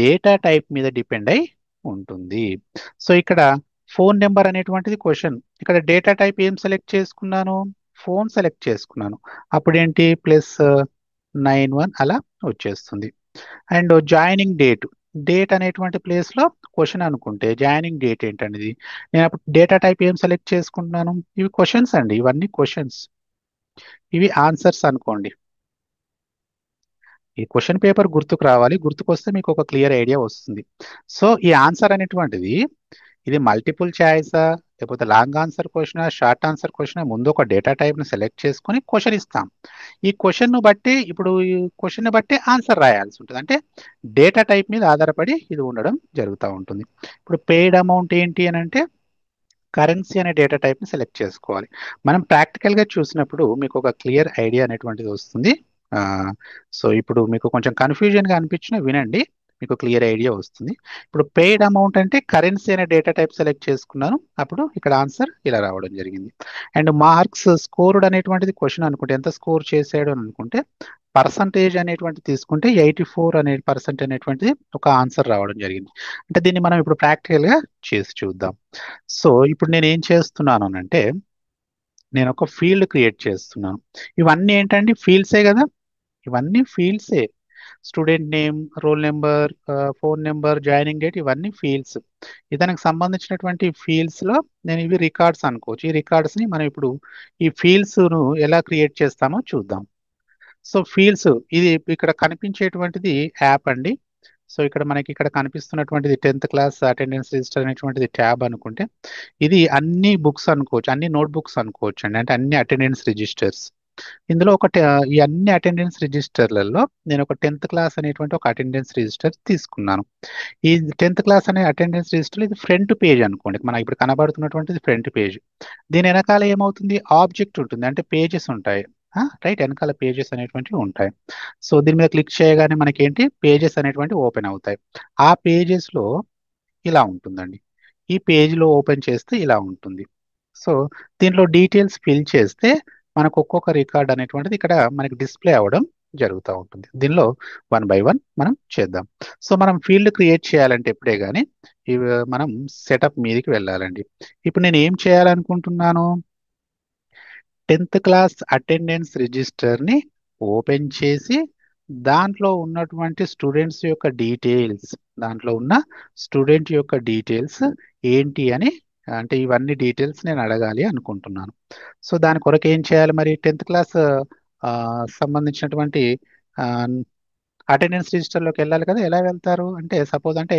డేటా టైప్ మీద డిపెండ్ అయి ఉంటుంది. సో ఇక్కడ ఫోన్ నెంబర్ అనేటువంటిది క్వశ్చన్, ఇక్కడ డేటా టైప్ ఏం సెలెక్ట్ చేసుకున్నాను, ఫోన్ సెలెక్ట్ చేసుకున్నాను. అప్పుడు ఏంటి, +91 అలా వచ్చేస్తుంది. అండ్ జాయినింగ్ డేట్, డేట్ అనేటువంటి ప్లేస్ లో క్వశ్చన్ అనుకుంటే జాయినింగ్ డేట్ ఏంటనేది, నేను అప్పుడు డేటా టైప్ ఏం సెలెక్ట్ చేసుకుంటున్నాను, ఇవి క్వశ్చన్స్ అండి, ఇవన్నీ క్వశ్చన్స్, ఇవి ఆన్సర్స్ అనుకోండి. ఈ క్వశ్చన్ పేపర్ గుర్తుకు రావాలి, గుర్తుకొస్తే మీకు ఒక క్లియర్ ఐడియా వస్తుంది. సో ఈ ఆన్సర్ అనేటువంటిది ఇది మల్టిపుల్ చాయిసా, లేకపోతే long answer question, short answer question, ముందు ఒక డేటా టైప్ని సెలెక్ట్ చేసుకొని క్వశ్చన్ ఇస్తాం. ఈ క్వశ్చన్ను బట్టి, ఇప్పుడు ఈ క్వశ్చన్ని బట్టి ఆన్సర్ రాయాల్సి ఉంటుంది. అంటే డేటా టైప్ మీద ఆధారపడి ఇది ఉండడం జరుగుతూ ఉంటుంది. ఇప్పుడు పెయిడ్ అమౌంట్ ఏంటి అని అంటే కరెన్సీ అనే డేటా టైప్ని సెలెక్ట్ చేసుకోవాలి. మనం ప్రాక్టికల్గా చూసినప్పుడు మీకు ఒక క్లియర్ ఐడియా అనేటువంటిది వస్తుంది. సో ఇప్పుడు మీకు కొంచెం కన్ఫ్యూజన్గా అనిపించినా వినండి, మీకు క్లియర్ ఐడియా వస్తుంది. ఇప్పుడు పెయిడ్ అమౌంట్ అంటే కరెన్సీ అనే డేటా టైప్ సెలెక్ట్ చేసుకున్నాను, అప్పుడు ఇక్కడ ఆన్సర్ ఇలా రావడం జరిగింది. అండ్ మార్క్స్ స్కోర్డ్ అనేటువంటిది క్వశ్చన్ అనుకుంటే ఎంత స్కోర్ చేశాడు అని అనుకుంటే పర్సంటేజ్ అనేటువంటి తీసుకుంటే 84 అనే పర్సెంట్ అనేటువంటిది ఒక ఆన్సర్ రావడం జరిగింది. అంటే దీన్ని మనం ఇప్పుడు ప్రాక్టికల్గా చేసి చూద్దాం. సో ఇప్పుడు నేను ఏం చేస్తున్నాను అంటే నేను ఒక ఫీల్డ్ క్రియేట్ చేస్తున్నాను. ఇవన్నీ ఏంటండి, ఫీల్డ్సే కదా, ఇవన్నీ ఫీల్డ్సే. Student name, roll number, phone number, joining date, ఇవన్నీ ఫీల్డ్స్. ఇతనికి సంబంధించినటువంటి ఫీల్డ్స్ లో నేను ఇవి రికార్డ్స్ అనుకోవచ్చు. ఈ రికార్డ్స్ ని మనం ఇప్పుడు ఈ ఫీల్డ్స్ ను ఎలా క్రియేట్ చేస్తామో చూద్దాం. సో ఫీల్డ్స్, ఇది ఇక్కడ కనిపించేటువంటిది యాప్ అండి. సో ఇక్కడ మనకి ఇక్కడ కనిపిస్తున్నటువంటిది 10th క్లాస్ అటెండెన్స్ రిజిస్టర్ అనేటువంటిది ట్యాబ్ అనుకుంటే ఇది అన్ని బుక్స్ అనుకోవచ్చు, అన్ని నోట్ బుక్స్ అనుకోవచ్చు అండి, అంటే అన్ని అటెండెన్స్ రిజిస్టర్స్. ఇందులో ఈ అన్ని అటెండెన్స్ రిజిస్టర్లలో నేను ఒక 10th క్లాస్ అనేటువంటి ఒక అటెండెన్స్ రిజిస్టర్ తీసుకున్నాను. ఈ 10th క్లాస్ అనే అటెండెన్స్ రిజిస్టర్ ఇది ఫ్రంట్ పేజ్ అనుకోండి, మనకి ఇప్పుడు కనబడుతున్నటువంటిది ఫ్రంట్ పేజ్. దీని వెనకాల ఏమవుతుంది, ఆబ్జెక్ట్ ఉంటుంది, అంటే పేజెస్ ఉంటాయి. రైట్, వెనకాల పేజెస్ అనేటువంటివి ఉంటాయి. సో దీని మీద క్లిక్ చేయగానే మనకి ఏంటి, పేజెస్ అనేటువంటి ఓపెన్ అవుతాయి. ఆ పేజెస్ లో ఇలా ఉంటుందండి. ఈ పేజ్ లో ఓపెన్ చేస్తే ఇలా ఉంటుంది. సో దీంట్లో డీటెయిల్స్ ఫిల్ చేస్తే మనకు ఒక్కొక్క రికార్డ్ అనేటువంటిది ఇక్కడ మనకి డిస్ప్లే అవ్వడం జరుగుతూ ఉంటుంది. దీనిలో వన్ బై వన్ మనం చేద్దాం. సో మనం ఫీల్డ్ క్రియేట్ చేయాలంటే ఎప్పుడే కానీ ఇవి మనం సెటప్ మీదకి వెళ్ళాలండి. ఇప్పుడు నేను ఏం చేయాలనుకుంటున్నాను, 10th క్లాస్ అటెండెన్స్ రిజిస్టర్ని ఓపెన్ చేసి దాంట్లో ఉన్నటువంటి స్టూడెంట్స్ యొక్క డీటెయిల్స్, దాంట్లో ఉన్న స్టూడెంట్ యొక్క డీటెయిల్స్ ఏంటి అని, అంటే ఇవన్నీ డీటెయిల్స్ నేను అడగాలి అనుకుంటున్నాను. సో దాని కొరకు ఏం చేయాలి మరి, 10th క్లాస్ సంబంధించినటువంటి అటెండెన్స్ రిజిస్టర్లోకి వెళ్ళాలి కదా. ఎలా వెళ్తారు అంటే సపోజ్ అంటే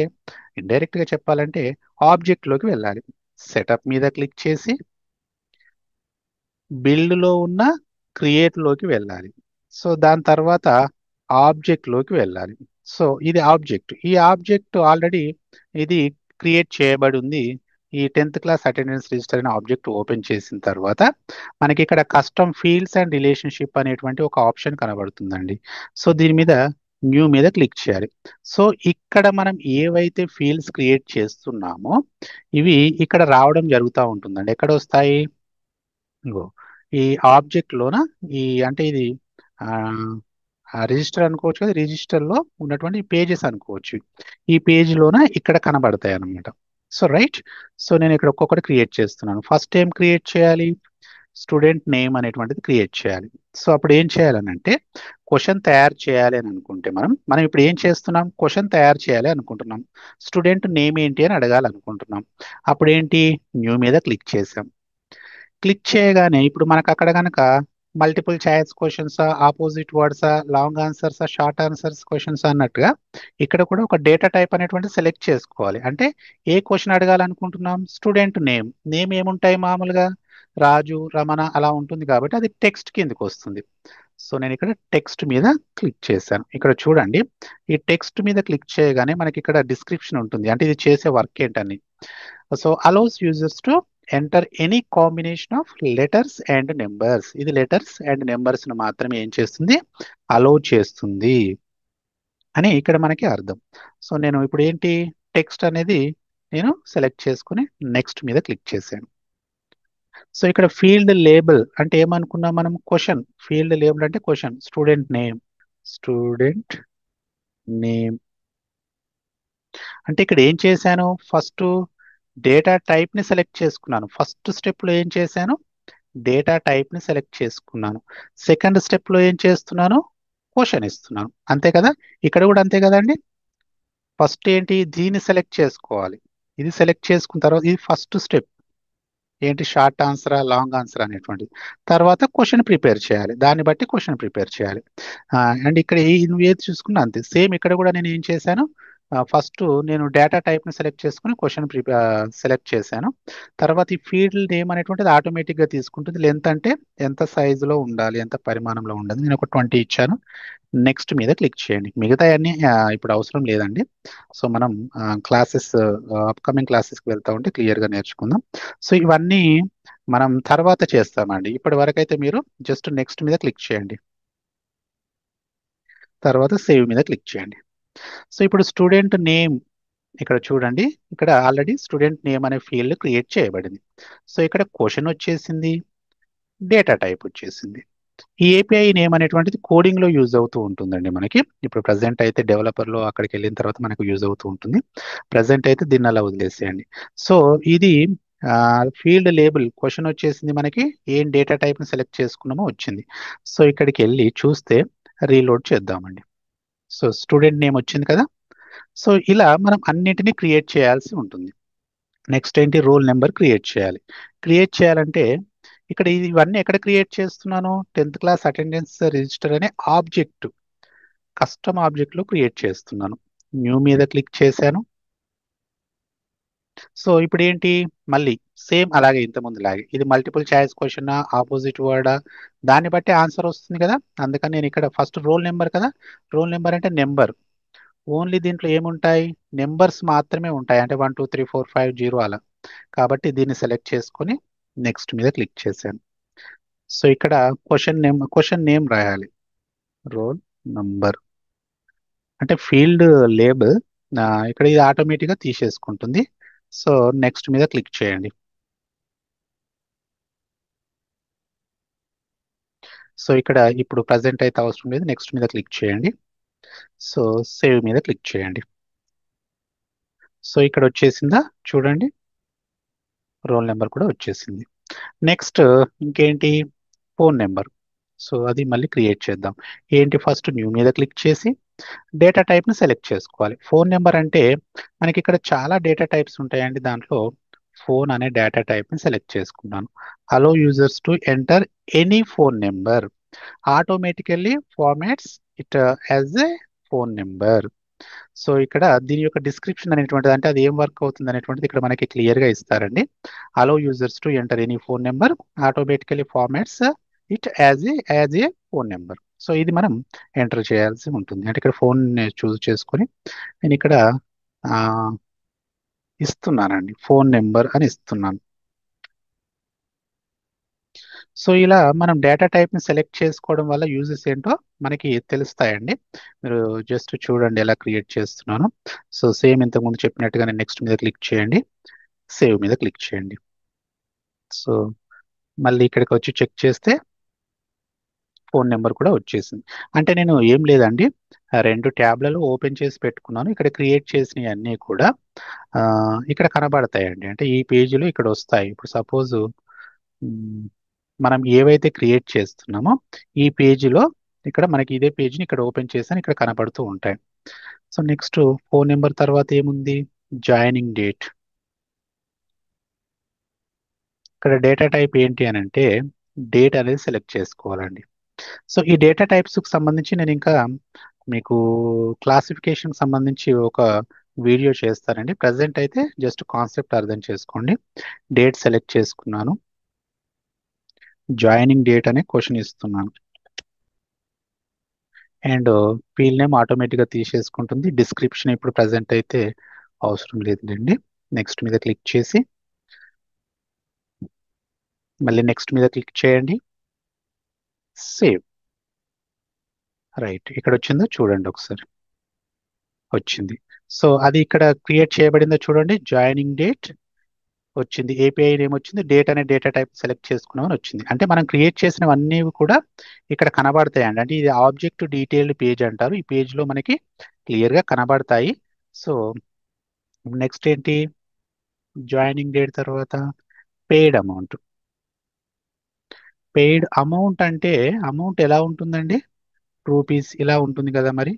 ఇండైరెక్ట్గా చెప్పాలంటే ఆబ్జెక్ట్లోకి వెళ్ళాలి. సెటప్ మీద క్లిక్ చేసి బిల్డ్ లో ఉన్న క్రియేట్ లోకి వెళ్ళాలి. సో దాని తర్వాత ఆబ్జెక్ట్ లోకి వెళ్ళాలి. సో ఇది ఆబ్జెక్ట్, ఈ ఆబ్జెక్ట్ ఆల్రెడీ ఇది క్రియేట్ చేయబడి ఉంది. ఈ 10th క్లాస్ అటెండెన్స్ రిజిస్టర్ అనే ఆబ్జెక్ట్ ఓపెన్ చేసిన తర్వాత మనకి ఇక్కడ కస్టమ్ ఫీల్డ్స్ అండ్ రిలేషన్షిప్ అనేటువంటి ఒక ఆప్షన్ కనబడుతుందండి. సో దీని మీద న్యూ మీద క్లిక్ చేయాలి. సో ఇక్కడ మనం ఏవైతే ఫీల్డ్స్ క్రియేట్ చేస్తున్నామో ఇవి ఇక్కడ రావడం జరుగుతూ ఉంటుందండి. ఎక్కడ వస్తాయి, ఇగో ఈ ఆబ్జెక్ట్ లోన, ఈ అంటే ఇది రిజిస్టర్ అనుకోవచ్చు కదా, రిజిస్టర్ లో ఉన్నటువంటి పేజెస్ అనుకోవచ్చు. ఈ పేజ్ లోన ఇక్కడ కనబడతాయి అన్నమాట. సో రైట్, సో నేను ఇక్కడ ఒక్కొక్కటి క్రియేట్ చేస్తున్నాను. ఫస్ట్ ఏం క్రియేట్ చేయాలి, స్టూడెంట్ నేమ్ అనేటువంటిది క్రియేట్ చేయాలి. సో అప్పుడు ఏం చేయాలనంటే క్వశ్చన్ తయారు చేయాలి అని అనుకుంటే మనం మనం ఇప్పుడు ఏం చేస్తున్నాం, క్వశ్చన్ తయారు చేయాలి అనుకుంటున్నాం. స్టూడెంట్ నేమ్ ఏంటి అని అడగాలనుకుంటున్నాం. అప్పుడు ఏంటి, న్యూ మీద క్లిక్ చేసాం. క్లిక్ చేయగానే ఇప్పుడు మనకు అక్కడ కనుక మల్టిపుల్ చాయిస్ క్వశ్చన్స్, ఆపోజిట్ వర్డ్సా, లాంగ్ ఆన్సర్సా, షార్ట్ ఆన్సర్స్ క్వశ్చన్స్ అన్నట్టుగా ఇక్కడ కూడా ఒక డేటా టైప్ అనేటువంటి సెలెక్ట్ చేసుకోవాలి. అంటే ఏ క్వశ్చన్ అడగాలనుకుంటున్నాం, స్టూడెంట్ నేమ్, నేమ్ ఏముంటాయి మామూలుగా రాజు, రమణ అలా ఉంటుంది కాబట్టి అది టెక్స్ట్ కిందకి వస్తుంది. సో నేను ఇక్కడ టెక్స్ట్ మీద క్లిక్ చేశాను. ఇక్కడ చూడండి, ఈ టెక్స్ట్ మీద క్లిక్ చేయగానే మనకి ఇక్కడ డిస్క్రిప్షన్ ఉంటుంది, అంటే ఇది చేసే వర్క్ ఏంటని. So allows users to enter any combination of letters and numbers, ఇది లెటర్స్ అండ్ నెంబర్స్ ను మాత్రమే ఏం చేస్తుంది, అలౌ చేస్తుంది అని ఇక్కడ మనకి అర్థం. సో నేను ఇప్పుడు ఏంటి, టెక్స్ట్ అనేది నేను సెలెక్ట్ చేసుకుని నెక్స్ట్ మీద క్లిక్ చేశాను. సో ఇక్కడ ఫీల్డ్ లేబుల్ అంటే ఏమనుకున్నాం మనం, క్వశ్చన్. ఫీల్డ్ లేబుల్ అంటే question, student name, student name అంటే ఇక్కడ ఏం చేశాను, ఫస్ట్ డేటా టైప్ ని సెలెక్ట్ చేసుకున్నాను. ఫస్ట్ స్టెప్ లో ఏం చేశాను, డేటా టైప్ ని సెలెక్ట్ చేసుకున్నాను. సెకండ్ స్టెప్ లో ఏం చేస్తున్నాను, క్వశ్చన్ ఇస్తున్నాను. అంతే కదా, ఇక్కడ కూడా అంతే కదండి. ఫస్ట్ ఏంటి, దీన్ని సెలెక్ట్ చేసుకోవాలి. ఇది సెలెక్ట్ చేసుకున్న తర్వాత ఇది ఫస్ట్ స్టెప్ ఏంటి, షార్ట్ ఆన్సరా, లాంగ్ ఆన్సర్ అనేటువంటిది. తర్వాత క్వశ్చన్ ప్రిపేర్ చేయాలి, దాన్ని బట్టి క్వశ్చన్ ప్రిపేర్ చేయాలి. అండ్ ఇక్కడ నువ్వు ఏది చూసుకున్నా అంతే సేమ్. ఇక్కడ కూడా నేను ఏం చేశాను, ఫస్ట్ నేను డేటా టైప్ని సెలెక్ట్ చేసుకుని క్వశ్చన్ సెలెక్ట్ చేశాను. తర్వాత ఈ ఫీల్డ్ నేమ్ అనేటువంటిది ఆటోమేటిక్గా తీసుకుంటుంది. లెంత్ అంటే ఎంత సైజులో ఉండాలి, ఎంత పరిమాణంలో ఉండాలి, నేను ఒక 20 ఇచ్చాను. నెక్స్ట్ మీద క్లిక్ చేయండి. మిగతా అన్ని ఇప్పుడు అవసరం లేదండి. సో మనం క్లాసెస్, అప్కమింగ్ క్లాసెస్కి వెళ్తా ఉంటే క్లియర్గా నేర్చుకుందాం. సో ఇవన్నీ మనం తర్వాత చేస్తామండి. ఇప్పటి వరకు అయితే మీరు జస్ట్ నెక్స్ట్ మీద క్లిక్ చేయండి. తర్వాత సేవ్ మీద క్లిక్ చేయండి. సో ఇప్పుడు స్టూడెంట్ నేమ్ ఇక్కడ చూడండి, ఇక్కడ ఆల్రెడీ స్టూడెంట్ నేమ్ అనే ఫీల్డ్ క్రియేట్ చేయబడింది. సో ఇక్కడ క్వశ్చన్ వచ్చేసింది, డేటా టైప్ వచ్చేసింది. ఈ ఏపీఐ నేమ్ అనేటువంటిది కోడింగ్ లో యూజ్ అవుతూ ఉంటుందండి మనకి. ఇప్పుడు ప్రజెంట్ అయితే డెవలపర్ లో అక్కడికి వెళ్ళిన తర్వాత మనకు యూజ్ అవుతూ ఉంటుంది. ప్రజెంట్ అయితే దీన్ని అలా వదిలేసేయండి. సో ఇది ఫీల్డ్ లేబుల్ క్వశ్చన్ వచ్చేసింది మనకి, ఏం డేటా టైప్ ని సెలెక్ట్ చేసుకున్నామో వచ్చింది. సో ఇక్కడికి వెళ్ళి చూస్తే రీలోడ్ చేద్దామండి. సో స్టూడెంట్ నేమ్ వచ్చింది కదా. సో ఇలా మనం అన్నిటినీ క్రియేట్ చేయాల్సి ఉంటుంది. నెక్స్ట్ ఏంటి, రోల్ నెంబర్ క్రియేట్ చేయాలి. క్రియేట్ చేయాలంటే ఇక్కడ ఇవన్నీ ఎక్కడ క్రియేట్ చేస్తున్నాను, 10th క్లాస్ అటెండెన్స్ రిజిస్టర్ అనే ఆబ్జెక్ట్, కస్టమ్ ఆబ్జెక్ట్ లో క్రియేట్ చేస్తున్నాను. న్యూ మీద క్లిక్ చేశాను. సో ఇప్పుడు ఏంటి, మళ్ళీ సేమ్ అలాగే ఇంతకుముందు లాగే ఇది మల్టిపుల్ చాయిస్ క్వశ్చన్, ఆపోజిట్ వర్డా, దాన్ని బట్టి ఆన్సర్ వస్తుంది కదా. అందుకని నేను ఇక్కడ ఫస్ట్ రోల్ నెంబర్ కదా, రోల్ నెంబర్ అంటే నెంబర్, ఓన్లీ దీంట్లో ఏముంటాయి, నెంబర్స్ మాత్రమే ఉంటాయి, అంటే 1 2 3 4 5 0 అలా. కాబట్టి దీన్ని సెలెక్ట్ చేసుకొని నెక్స్ట్ మీద క్లిక్ చేశాను. సో ఇక్కడ క్వశ్చన్ నేమ్ రాయాలి, రోల్ నంబర్ అంటే ఫీల్డ్ లేబుల్. ఇక్కడ ఇది ఆటోమేటిక్గా తీసేసుకుంటుంది. సో నెక్స్ట్ మీద క్లిక్ చేయండి. సో ఇక్కడ ఇప్పుడు ప్రజెంట్ అయితే అవసరం లేదు, నెక్స్ట్ మీద క్లిక్ చేయండి. సో సేవ్ మీద క్లిక్ చేయండి. సో ఇక్కడ వచ్చేసిందా చూడండి, రోల్ నెంబర్ కూడా వచ్చేసింది. నెక్స్ట్ ఇంకేంటి, ఫోన్ నెంబర్. సో అది మళ్ళీ క్రియేట్ చేద్దాం. ఏంటి, ఫస్ట్ న్యూ మీద క్లిక్ చేసి డేటా టైప్ని సెలెక్ట్ చేసుకోవాలి. ఫోన్ నెంబర్ అంటే మనకి ఇక్కడ చాలా డేటా టైప్స్ ఉంటాయండి, దాంట్లో ఫోన్ అనే డేటా టైప్ని సెలెక్ట్ చేసుకున్నాను. Allow users to enter any phone number, automatically formats it as a phone number. So ఇక్కడ దీని యొక్క డిస్క్రిప్షన్ అనేటువంటిది, అంటే అది ఏం వర్క్ అవుతుంది అనేటువంటిది ఇక్కడ మనకి క్లియర్గా ఇస్తారండి. Allow users to enter any phone number, automatically formats it as a phone number. So ఇది మనం ఎంటర్ చేయాల్సి ఉంటుంది. అంటే ఇక్కడ ఫోన్ చూస్ చేసుకొని నేను ఇక్కడ ఆ, ఇస్తున్నానండి, ఫోన్ నెంబర్ అని ఇస్తున్నాను. సో ఇలా మనం డేటా టైప్ని సెలెక్ట్ చేసుకోవడం వల్ల యూజెస్ ఏంటో మనకి తెలుస్తాయండి. మీరు జస్ట్ చూడండి ఎలా క్రియేట్ చేస్తున్నాను. సో సేమ్ ఇంతకుముందు చెప్పినట్టుగానే నెక్స్ట్ మీద క్లిక్ చేయండి, సేవ్ మీద క్లిక్ చేయండి. సో మళ్ళీ ఇక్కడికి వచ్చి చెక్ చేస్తే ఫోన్ నెంబర్ కూడా వచ్చేసింది. అంటే నేను ఏం లేదండి, ఆ రెండు ట్యాబ్లలో ఓపెన్ చేసి పెట్టుకున్నాను. ఇక్కడ క్రియేట్ చేసినవి అన్నీ కూడా ఇక్కడ కనబడతాయండి. అంటే ఈ పేజీలో ఇక్కడ వస్తాయి. ఇప్పుడు సపోజ్ మనం ఏవైతే క్రియేట్ చేస్తున్నామో ఈ పేజీలో ఇక్కడ మనకి ఇదే పేజీని ఇక్కడ ఓపెన్ చేసాను, ఇక్కడ కనబడుతూ ఉంటాయి. సో నెక్స్ట్ ఫోన్ నెంబర్ తర్వాత ఏముంది, జాయినింగ్ డేట్. ఇక్కడ డేటా టైప్ ఏంటి అని అంటే డేట్ అనేది సెలెక్ట్ చేసుకోవాలండి. సో ఈ డేటా టైప్స్కి సంబంధించి నేను ఇంకా మీకు క్లాసిఫికేషన్ సంబంధించి ఒక వీడియో చేస్తానండి. ప్రజెంట్ అయితే జస్ట్ కాన్సెప్ట్ అర్థం చేసుకోండి. డేట్ సెలెక్ట్ చేసుకున్నాను, జాయినింగ్ డేట్ అనే క్వశ్చన్ ఇస్తున్నాను, అండ్ ఫీల్డ్ నేమ్ ఆటోమేటిక్గా తీసేసుకుంటుంది. డిస్క్రిప్షన్ ఇప్పుడు ప్రజెంట్ అయితే అవసరం లేదులేండి. నెక్స్ట్ మీద క్లిక్ చేసి మళ్ళీ నెక్స్ట్ మీద క్లిక్ చేయండి, సేవ్. రైట్, ఇక్కడ వచ్చిందో చూడండి ఒకసారి, వచ్చింది. సో అది ఇక్కడ క్రియేట్ చేయబడిందో చూడండి, జాయినింగ్ డేట్ వచ్చింది, ఏపీఐ నేమ్ వచ్చింది, డేట్ అనే డేటా టైప్ సెలెక్ట్ చేసుకున్నామని వచ్చింది. అంటే మనం క్రియేట్ చేసినవన్నీ కూడా ఇక్కడ కనబడతాయండి. అంటే ఇది ఆబ్జెక్ట్ డీటెయిల్డ్ పేజ్ అంటారు. ఈ పేజ్లో మనకి క్లియర్గా కనబడతాయి. సో నెక్స్ట్ ఏంటి, జాయినింగ్ డేట్ తర్వాత పెయిడ్ అమౌంట్. పెయిడ్ అమౌంట్ అంటే అమౌంట్ ఎలా ఉంటుందండి, రూపీస్ ఇలా ఉంటుంది కదా మరి.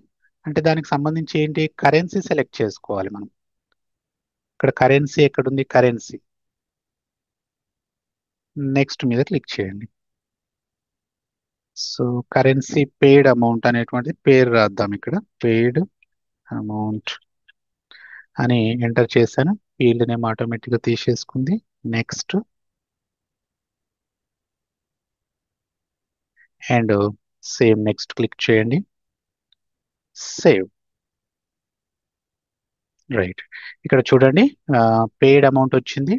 అంటే దానికి సంబంధించి ఏంటి, కరెన్సీ సెలెక్ట్ చేసుకోవాలి మనం. ఇక్కడ కరెన్సీ ఎక్కడుంది, కరెన్సీ, నెక్స్ట్ మీద క్లిక్ చేయండి. సో కరెన్సీ పెయిడ్ అమౌంట్ అనేటువంటిది పేరు రాద్దాం, ఇక్కడ పెయిడ్ అమౌంట్ అని ఎంటర్ చేశాను. ఫీల్డ్ నేమ్ ఆటోమేటిక్గా తీసేసుకుంది. Next and same, next click చేయండి, సేవ్. రైట్, ఇక్కడ చూడండి పెయిడ్ అమౌంట్ వచ్చింది.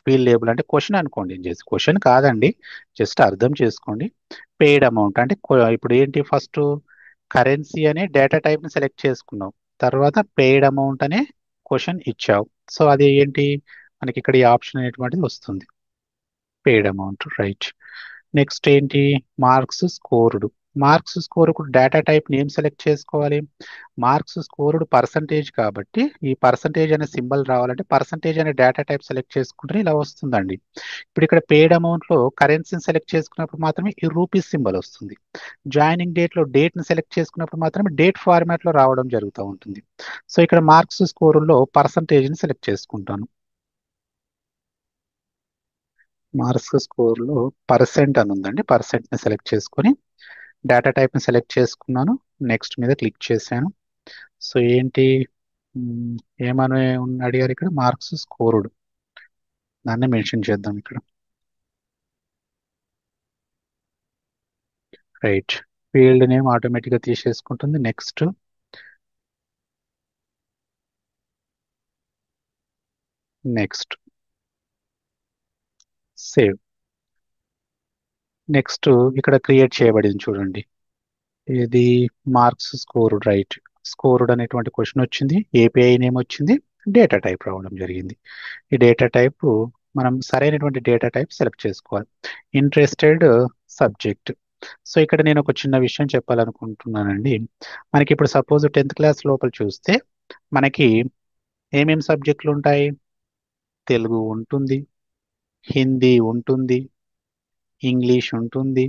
ఫీల్డ్ లేబుల్ అంటే క్వశ్చన్ అనుకోండి, చేసి క్వశ్చన్ కాదండి, జస్ట్ అర్థం చేసుకోండి. పెయిడ్ అమౌంట్ అంటే ఇప్పుడు ఏంటి, ఫస్ట్ కరెన్సీ అనే డేటా టైప్ ని సెలెక్ట్ చేసుకున్నావు. తర్వాత పెయిడ్ అమౌంట్ అనే క్వశ్చన్ ఇచ్చావు. సో అది ఏంటి, మనకి ఇక్కడ ఈ ఆప్షన్ అనేటువంటిది వస్తుంది, పెయిడ్ అమౌంట్, రైట్. నెక్స్ట్ ఏంటి, marks scored. Marks scored data type name select చేసుకోవాలి. మార్క్స్ స్కోర్డ్ పర్సంటేజ్ కాబట్టి ఈ పర్సంటేజ్ అనే సింబల్ రావాలంటే పర్సంటేజ్ అనే డేటా టైప్ సెలెక్ట్ చేసుకుంటే ఇలా వస్తుందండి. ఇప్పుడు ఇక్కడ పేడ్ అమౌంట్ లో కరెన్సీని సెలెక్ట్ చేసుకున్నప్పుడు మాత్రమే ఈ రూపీస్ సింబల్ వస్తుంది. జాయినింగ్ డేట్ లో డేట్ ని సెలెక్ట్ చేసుకున్నప్పుడు మాత్రమే డేట్ ఫార్మాట్ లో రావడం జరుగుతూ ఉంటుంది. సో ఇక్కడ మార్క్స్ స్కోర్లో పర్సంటేజ్ ని సెలెక్ట్ చేసుకుంటాను. మార్క్స్ స్కోర్లో పర్సెంట్ అని ఉందండి, పర్సెంట్ ని సెలెక్ట్ చేసుకొని డేటా టైప్ ని సెలెక్ట్ చేసుకున్నాను. నెక్స్ట్ మీద క్లిక్ చేశాను. సో ఏంటి, మ్, ఏమని అడిగారు ఇక్కడ, మార్క్స్ స్కోర్డ్, దాన్ని మెన్షన్ చేద్దాం ఇక్కడ, రైట్. ఫీల్డ్ నేమ్ ఆటోమేటిక్గా తీసేసుకుంటుంది. Next, next, save. నెక్స్ట్ ఇక్కడ క్రియేట్ చేయబడింది చూడండి, ఇది మార్క్స్ స్కోర్డ్, రైట్. స్కోర్డ్ అనేటువంటి క్వశ్చన్ వచ్చింది, ఏపీఐ నేమ్ వచ్చింది, డేటా టైప్ రావడం జరిగింది. ఈ డేటా టైప్ మనం సరైనటువంటి డేటా టైప్ సెలెక్ట్ చేసుకోవాలి. Interested subject. సో ఇక్కడ నేను ఒక చిన్న విషయం చెప్పాలనుకుంటున్నానండి. మనకి ఇప్పుడు సపోజ్ 10th క్లాస్ లోపల చూస్తే మనకి ఏమేమి సబ్జెక్టులు ఉంటాయి, తెలుగు ఉంటుంది, హిందీ ఉంటుంది, ఇంగ్లీష్ ఉంటుంది,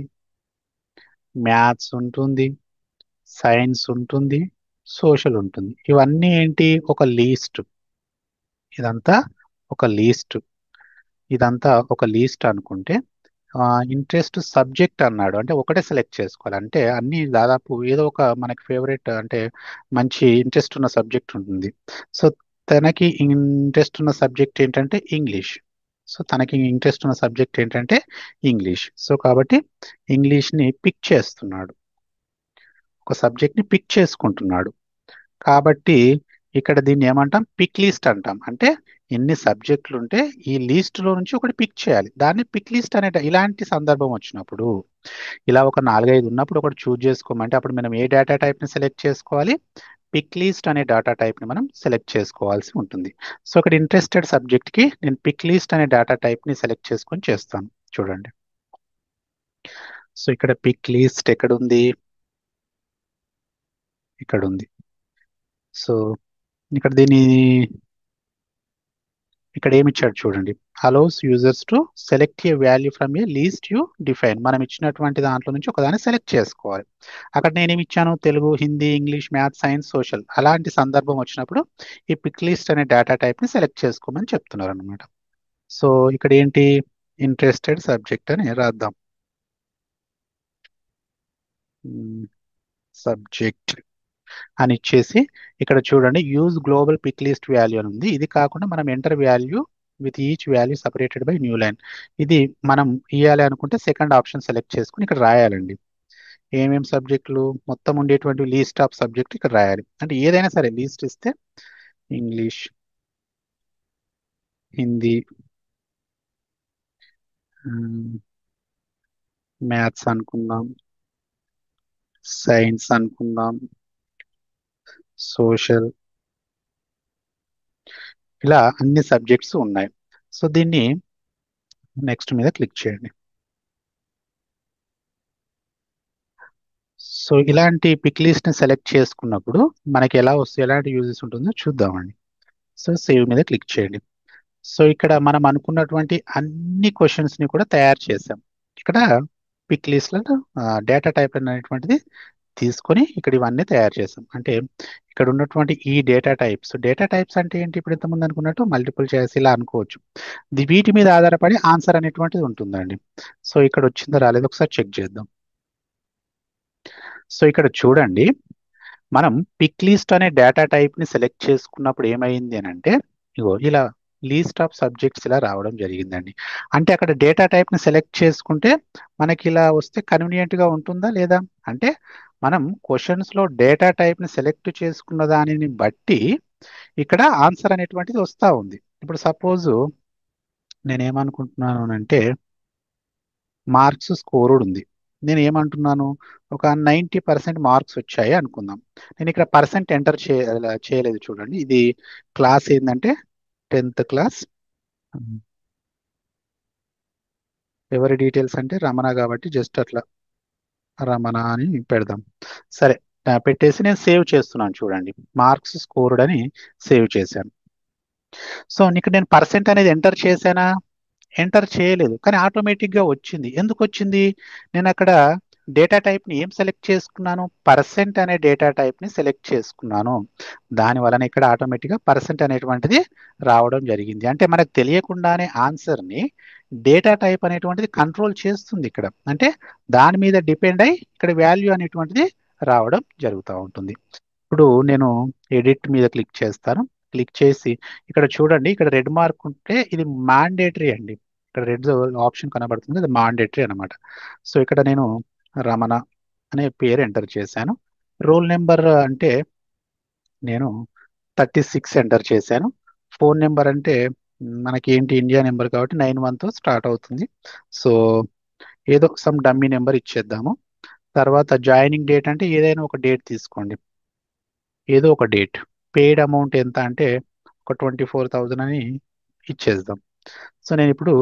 మ్యాథ్స్ ఉంటుంది, సైన్స్ ఉంటుంది, సోషల్ ఉంటుంది. ఇవన్నీ ఏంటి, ఒక లీస్ట్. ఇదంతా ఒక లీస్ట్. ఇదంతా ఒక లీస్ట్ అనుకుంటే ఇంట్రెస్ట్ సబ్జెక్ట్ అన్నాడు అంటే ఒకటే సెలెక్ట్ చేసుకోవాలి. అంటే అన్ని దాదాపు ఏదో ఒక మనకి ఫేవరెట్ అంటే మంచి ఇంట్రెస్ట్ ఉన్న సబ్జెక్ట్ ఉంటుంది. సో తనకి ఇంట్రెస్ట్ ఉన్న సబ్జెక్ట్ ఏంటంటే ఇంగ్లీష్. సో తనకి ఇంట్రెస్ట్ ఉన్న సబ్జెక్ట్ ఏంటంటే ఇంగ్లీష్. సో కాబట్టి ఇంగ్లీష్ని పిక్ చేస్తున్నాడు, ఒక సబ్జెక్ట్ని పిక్ చేసుకుంటున్నాడు. కాబట్టి ఇక్కడ దీన్ని ఏమంటాం, పిక్ లిస్ట్ అంటాం. అంటే ఎన్ని సబ్జెక్టులు ఉంటే ఈ లిస్ట్ లో నుంచి ఒకటి పిక్ చేయాలి, దాన్ని పిక్ లిస్ట్ అనే. ఇలాంటి సందర్భం వచ్చినప్పుడు, ఇలా ఒక 4-5 ఉన్నప్పుడు ఒకటి చూజ్ చేసుకోమంటే అప్పుడు మనం ఏ డేటా టైప్ ని సెలెక్ట్ చేసుకోవాలి, పిక్ లిస్ట్ అనే డేటా టైప్ ని మనం సెలెక్ట్ చేసుకోవాల్సి ఉంటుంది. సో ఇక్కడ ఇంట్రెస్టెడ్ సబ్జెక్ట్ కి నేను పిక్ లిస్ట్ అనే డేటా టైప్ ని సెలెక్ట్ చేసుకొని చేస్తాను. చూడండి, సో ఇక్కడ పిక్ లిస్ట్ ఎక్కడ ఉంది, ఇక్కడ ఉంది. సో ఇక్కడ దీని, ఇక్కడ ఏమి ఇచ్చాడు చూడండి, allows users to select A value from A least you define. మనం ఇచ్చినటువంటి దాంట్లో నుంచి ఒకదాన్ని సెలెక్ట్ చేసుకోవాలి. అక్కడ నేనేమి ఇచ్చాను, Telugu, Hindi, English, maths, science, social. అలాంటి సందర్భం వచ్చినప్పుడు ఈ పిక్ లిస్ట్ అనే డేటా టైప్ ని సెలెక్ట్ చేసుకోమని చెప్తున్నారు అనమాట. సో ఇక్కడ ఏంటి, ఇంట్రెస్టెడ్ సబ్జెక్ట్ అని రాద్దాం. సబ్జెక్ట్ అని ఇచ్చేసి ఇక్కడ చూడండి, use global pick list value అని ఉంది. ఇది కాకుండా మనం enter value with each value separated by new line. ఇది మనం ఇవ్వాలి అనుకుంటే సెకండ్ ఆప్షన్ సెలెక్ట్ చేసుకుని ఇక్కడ రాయాలండి. ఏమేం సబ్జెక్టులు మొత్తం ఉండేటువంటి లీస్ట్ ఆఫ్ సబ్జెక్ట్ ఇక్కడ రాయాలి. అంటే ఏదైనా సరే లీస్ట్ ఇస్తే ఇంగ్లీష్, హిందీ, మ్యాథ్స్ అనుకుందాం, సైన్స్ అనుకుందాం, సోషల్, ఇలా అన్ని సబ్జెక్ట్స్ ఉన్నాయి. సో దీన్ని నెక్స్ట్ మీద క్లిక్ చేయండి. సో ఇలాంటి పిక్ లిస్ట్ ని సెలెక్ట్ చేసుకున్నప్పుడు మనకి ఎలా వస్తుంది, ఎలాంటి యూజెస్ ఉంటుందో చూద్దామండి. సో సేవ్ మీద క్లిక్ చేయండి. సో ఇక్కడ మనం అనుకున్నటువంటి అన్ని క్వశ్చన్స్ ని కూడా తయారు చేసాం. ఇక్కడ పిక్ లిస్ట్ లో డేటా టైప్ అనేటువంటిది తీసుకొని ఇక్కడ ఇవన్నీ తయారు చేసాం. అంటే ఇక్కడ ఉన్నటువంటి ఈ డేటా టైప్స్ అంటే ఏంటి, ఇప్పుడు ఇంతకుముందు అనుకున్నట్టు మల్టిపుల్ చాయిస్ ఇలా అనుకోవచ్చు. వీటి మీద ఆధారపడి ఆన్సర్ అనేటువంటిది ఉంటుందండి. సో ఇక్కడ వచ్చిందో రాలేదో ఒకసారి చెక్ చేద్దాం. సో ఇక్కడ చూడండి, మనం పిక్ లిస్ట్ అనే డేటా టైప్ ని సెలెక్ట్ చేసుకున్నప్పుడు ఏమైంది అని అంటే, ఇగో ఇలా లీస్ట్ ఆఫ్ సబ్జెక్ట్స్ ఇలా రావడం జరిగిందండి. అంటే అక్కడ డేటా టైప్ ని సెలెక్ట్ చేసుకుంటే మనకి ఇలా వస్తే కన్వీనియంట్ గా ఉంటుందా లేదా, అంటే మనం క్వశ్చన్స్ లో డేటా టైప్ ని సెలెక్ట్ చేసుకున్న దానిని బట్టి ఇక్కడ ఆన్సర్ అనేటువంటిది వస్తూ ఉంది. ఇప్పుడు సపోజ్ నేనేమనుకుంటున్నాను అంటే మార్క్స్ స్కోర్డ్ ఉంది, నేను ఏమంటున్నాను, ఒక 90% మార్క్స్ వచ్చాయి అనుకుందాం. నేను ఇక్కడ పర్సెంట్ ఎంటర్ చేయలేదు చూడండి. ఇది క్లాస్ ఏంటంటే 10th క్లాస్. ఎవరి డీటెయిల్స్ అంటే రమణ కాబట్టి జస్ట్ అట్లా రమణ అని పెడదాం. సరే, పెట్టేసి నేను సేవ్ చేస్తున్నాను చూడండి. మార్క్స్ స్కోర్డ్ అని సేవ్ చేశాను. సో ఇక్కడ నేను పర్సెంట్ అనేది ఎంటర్ చేశానా? ఎంటర్ చేయలేదు, కానీ ఆటోమేటిక్గా వచ్చింది. ఎందుకు వచ్చింది? నేను అక్కడ డేటా టైప్ని ఏం సెలెక్ట్ చేసుకున్నాను? పర్సెంట్ అనే డేటా టైప్ని సెలెక్ట్ చేసుకున్నాను. దాని వలన ఇక్కడ ఆటోమేటిక్గా పర్సెంట్ అనేటువంటిది రావడం జరిగింది. అంటే మనకు తెలియకుండానే ఆన్సర్ని డేటా టైప్ అనేటువంటిది కంట్రోల్ చేస్తుంది ఇక్కడ. అంటే దాని మీద డిపెండ్ అయి ఇక్కడ వాల్యూ అనేటువంటిది రావడం జరుగుతూ ఉంటుంది. ఇప్పుడు నేను ఎడిట్ మీద క్లిక్ చేస్తాను. క్లిక్ చేసి ఇక్కడ చూడండి, ఇక్కడ రెడ్ మార్క్ ఉంటే ఇది మాండేటరీ అండి. ఇక్కడ రెడ్ ఆప్షన్ కనబడుతుంది, అది మాండేటరీ అనమాట. సో ఇక్కడ నేను రమణ అనే పేరు ఎంటర్ చేశాను. రోల్ నెంబర్ అంటే నేను 36 ఎంటర్ చేశాను. ఫోన్ నెంబర్ అంటే మనకి ఏంటి, ఇండియా నెంబర్ కాబట్టి 91తో స్టార్ట్ అవుతుంది. సో ఏదో సమ్ డమ్మీ నెంబర్ ఇచ్చేద్దాము. తర్వాత జాయినింగ్ డేట్ అంటే ఏదైనా ఒక డేట్ తీసుకోండి, ఏదో ఒక డేట్. పెయిడ్ అమౌంట్ ఎంత అంటే ఒక 24,000 అని ఇచ్చేద్దాం. సో నేను ఇప్పుడు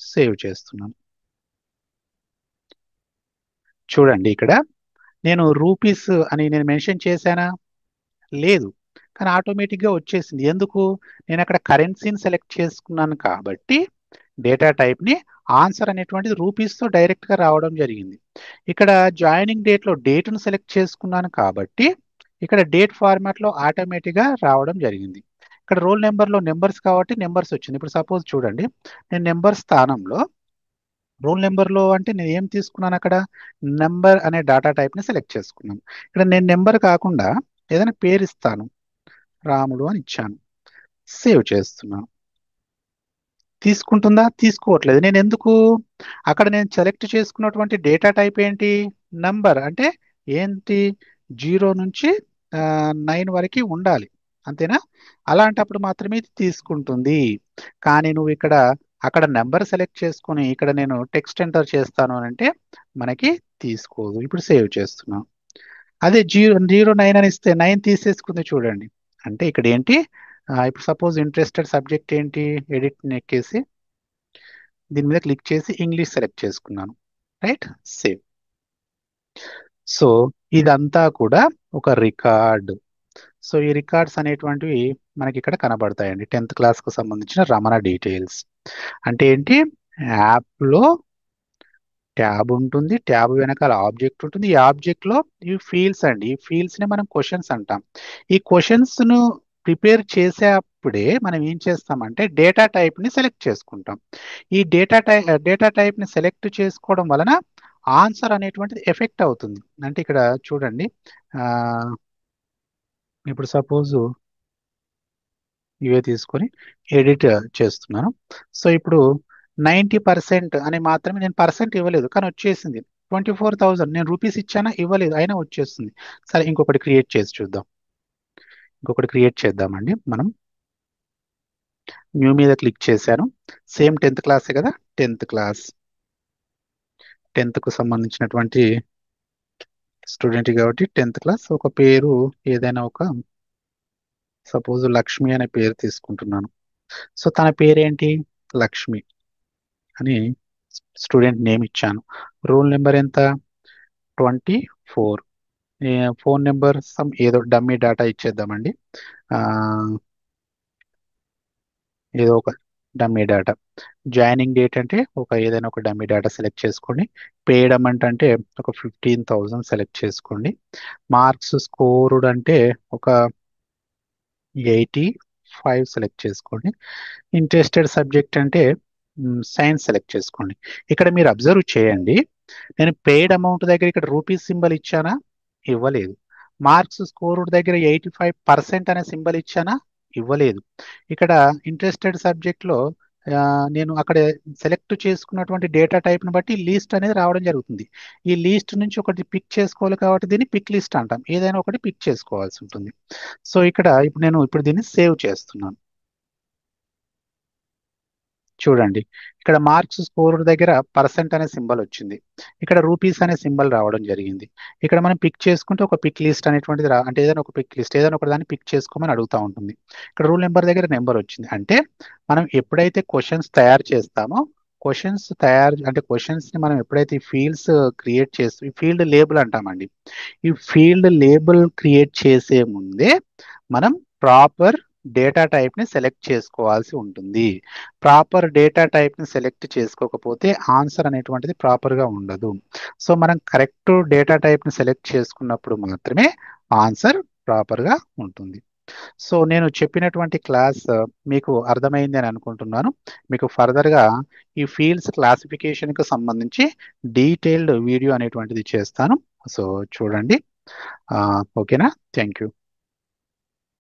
సేవ్ చేస్తున్నాను. చూడండి ఇక్కడ నేను రూపీస్ అని నేను మెన్షన్ చేశానా? లేదు, కానీ ఆటోమేటిక్గా వచ్చేసింది. ఎందుకు? నేను అక్కడ కరెన్సీని సెలెక్ట్ చేసుకున్నాను కాబట్టి డేటా టైప్ని ఆన్సర్ అనేటువంటిది రూపీస్తో డైరెక్ట్గా రావడం జరిగింది. ఇక్కడ జాయినింగ్ డేట్లో డేట్ను సెలెక్ట్ చేసుకున్నాను కాబట్టి ఇక్కడ డేట్ ఫార్మాట్లో ఆటోమేటిక్గా రావడం జరిగింది. ఇక్కడ రోల్ నెంబర్లో నెంబర్స్ కాబట్టి నెంబర్స్ వచ్చింది. ఇప్పుడు సపోజ్ చూడండి, నేను నెంబర్ స్థానంలో రోల్ నెంబర్లో అంటే నేను ఏం తీసుకున్నాను, అక్కడ నెంబర్ అనే డేటా టైప్ని సెలెక్ట్ చేసుకున్నాను. ఇక్కడ నేను నెంబర్ కాకుండా ఏదైనా పేరు ఇస్తాను, రాముడు అని ఇచ్చాను. సేవ్ చేస్తున్నాను. తీసుకుంటుందా? తీసుకోవట్లేదు. నేను ఎందుకు? అక్కడ నేను సెలెక్ట్ చేసుకున్నటువంటి డేటా టైప్ ఏంటి? నంబర్. అంటే ఏంటి? 0 నుంచి 9 వరకు ఉండాలి, అంతేనా? అలాంటప్పుడు మాత్రమే ఇది తీసుకుంటుంది. కానీ నువ్వు ఇక్కడ అక్కడ నెంబర్ సెలెక్ట్ చేసుకొని ఇక్కడ నేను టెక్స్ట్ ఎంటర్ చేస్తాను అని అంటే మనకి తీసుకోదు. ఇప్పుడు సేవ్ చేస్తున్నాం. అదే 009 అని ఇస్తే 9 తీసేసుకుంది చూడండి. అంటే ఇక్కడ ఏంటి, ఇప్పుడు సపోజ్ ఇంట్రెస్టెడ్ సబ్జెక్ట్ ఏంటి, ఎడిట్ నెక్కేసి దీని మీద క్లిక్ చేసి ఇంగ్లీష్ సెలెక్ట్ చేసుకున్నాను. Right, save. సో ఇదంతా కూడా ఒక రికార్డ్. సో ఈ రికార్డ్స్ అనేటువంటివి మనకి ఇక్కడ కనబడతాయండి. 10th క్లాస్కు సంబంధించిన రమణ డీటెయిల్స్. అంటే ఏంటి, యాప్లో ట్యాబ్ ఉంటుంది, ట్యాబ్ వెనకాల ఆబ్జెక్ట్ ఉంటుంది. ఈ ఆబ్జెక్ట్ లో ఈ ఫీల్డ్స్ అండి, ఈ ఫీల్డ్స్ ని మనం క్వశ్చన్స్ అంటాం. ఈ క్వశ్చన్స్ ను ప్రిపేర్ చేసేటప్పుడే మనం ఏం చేస్తామంటే డేటా టైప్ ని సెలెక్ట్ చేసుకుంటాం. ఈ డేటా టైప్ ని సెలెక్ట్ చేసుకోవడం వలన ఆన్సర్ అనేటువంటిది ఎఫెక్ట్ అవుతుంది. అంటే ఇక్కడ చూడండి, ఆ, ఇప్పుడు సపోజ్ ఇవే తీసుకొని ఎడిట్ చేస్తున్నాను. సో ఇప్పుడు 90% అని మాత్రమే, నేను పర్సెంట్ ఇవ్వలేదు కానీ వచ్చేసింది. 24,000 నేను రూపీస్ ఇచ్చానా? ఇవ్వలేదు, అయినా వచ్చేస్తుంది. సరే, ఇంకొకటి క్రియేట్ చేసి చూద్దాం. ఇంకొకటి క్రియేట్ చేద్దామండి మనం. న్యూ మీద క్లిక్ చేశాను. సేమ్ 10th క్లాసే కదా, 10th క్లాస్. 10th కు సంబంధించినటువంటి స్టూడెంట్ కాబట్టి 10th క్లాస్. ఒక పేరు ఏదైనా ఒక, సపోజ్ లక్ష్మి అనే పేరు తీసుకుంటున్నాను. సో తన పేరేంటి? లక్ష్మి అని స్టూడెంట్ నేమ్ ఇచ్చాను. రోల్ నెంబర్ ఎంత? 24. ఫోన్ నెంబర్ సమ్ ఏదో డమ్మీ డేటా ఇచ్చేద్దామండి. ఆ, ఏదో ఒక డమ్మీ డేటా. జాయినింగ్ డేట్ అంటే ఒక ఏదైనా ఒక డమ్మీ డేటా సెలెక్ట్ చేసుకోండి. పేడ్ అమౌంట్ అంటే ఒక 15,000 సెలెక్ట్ చేసుకోండి. మార్క్స్ స్కోర్డ్ అంటే ఒక 85 సెలెక్ట్ చేసుకోండి. ఇంట్రెస్టెడ్ సబ్జెక్ట్ అంటే సైన్స్ సెలెక్ట్ చేసుకోండి. ఇక్కడ మీరు అబ్జర్వ్ చేయండి, నేను పెయిడ్ అమౌంట్ దగ్గర ఇక్కడ రూపీస్ సింబల్ ఇచ్చానా? ఇవ్వలేదు. మార్క్స్ స్కోర్డ్ దగ్గర 85% అనే సింబల్ ఇచ్చానా? ఇవ్వలేదు. ఇక్కడ ఇంట్రెస్టెడ్ సబ్జెక్ట్లో నేను అక్కడ సెలెక్ట్ చేసుకున్నటువంటి డేటా టైప్ని బట్టి లిస్ట్ అనేది రావడం జరుగుతుంది. ఈ లిస్ట్ నుంచి ఒకటి పిక్ చేసుకోవాలి కాబట్టి దీన్ని పిక్ లిస్ట్ అంటాం. ఏదైనా ఒకటి పిక్ చేసుకోవాల్సి ఉంటుంది. సో ఇక్కడ ఇప్పుడు నేను దీన్ని సేవ్ చేస్తున్నాను. చూడండి, ఇక్కడ మార్క్స్ స్కోర్ దగ్గర పర్సెంట్ అనే సింబల్ వచ్చింది, ఇక్కడ రూపీస్ అనే సింబల్ రావడం జరిగింది. ఇక్కడ మనం పిక్ చేసుకుంటే ఒక పిక్ లిస్ట్ అనేటువంటిది అంటే ఏదైనా ఒక పిక్ లిస్ట్ ఏదైనా ఒక దాన్ని పిక్ చేసుకోమని అడుగుతూ ఉంటుంది. ఇక్కడ రూల్ నెంబర్ దగ్గర నెంబర్ వచ్చింది. అంటే మనం ఎప్పుడైతే క్వశ్చన్స్ తయారు చేస్తామో, క్వశ్చన్స్ ని మనం ఎప్పుడైతే ఈ ఫీల్డ్స్ క్రియేట్ చేస్తూ, ఈ ఫీల్డ్ లేబుల్ అంటామండి, ఈ ఫీల్డ్ లేబుల్ క్రియేట్ చేసే ముందే మనం ప్రాపర్ డేటా టైప్ ని సెలెక్ట్ చేసుకోవాల్సి ఉంటుంది. ప్రాపర్ డేటా టైప్ ని సెలెక్ట్ చేసుకోకపోతే ఆన్సర్ అనేటువంటిది ప్రాపర్ గా ఉండదు. సో మనం కరెక్ట్ డేటా టైప్ ని సెలెక్ట్ చేసుకున్నప్పుడు మాత్రమే ఆన్సర్ ప్రాపర్ గా ఉంటుంది. సో నేను చెప్పినటువంటి క్లాస్ మీకు అర్థమైంది అని అనుకుంటున్నాను. మీకు ఫర్దర్ గా ఈ ఫీల్డ్స్ క్లాసిఫికేషన్ కు సంబంధించి డీటెయిల్డ్ వీడియో అనేటువంటిది చేస్తాను. సో చూడండి. ఓకేనా? Thank you.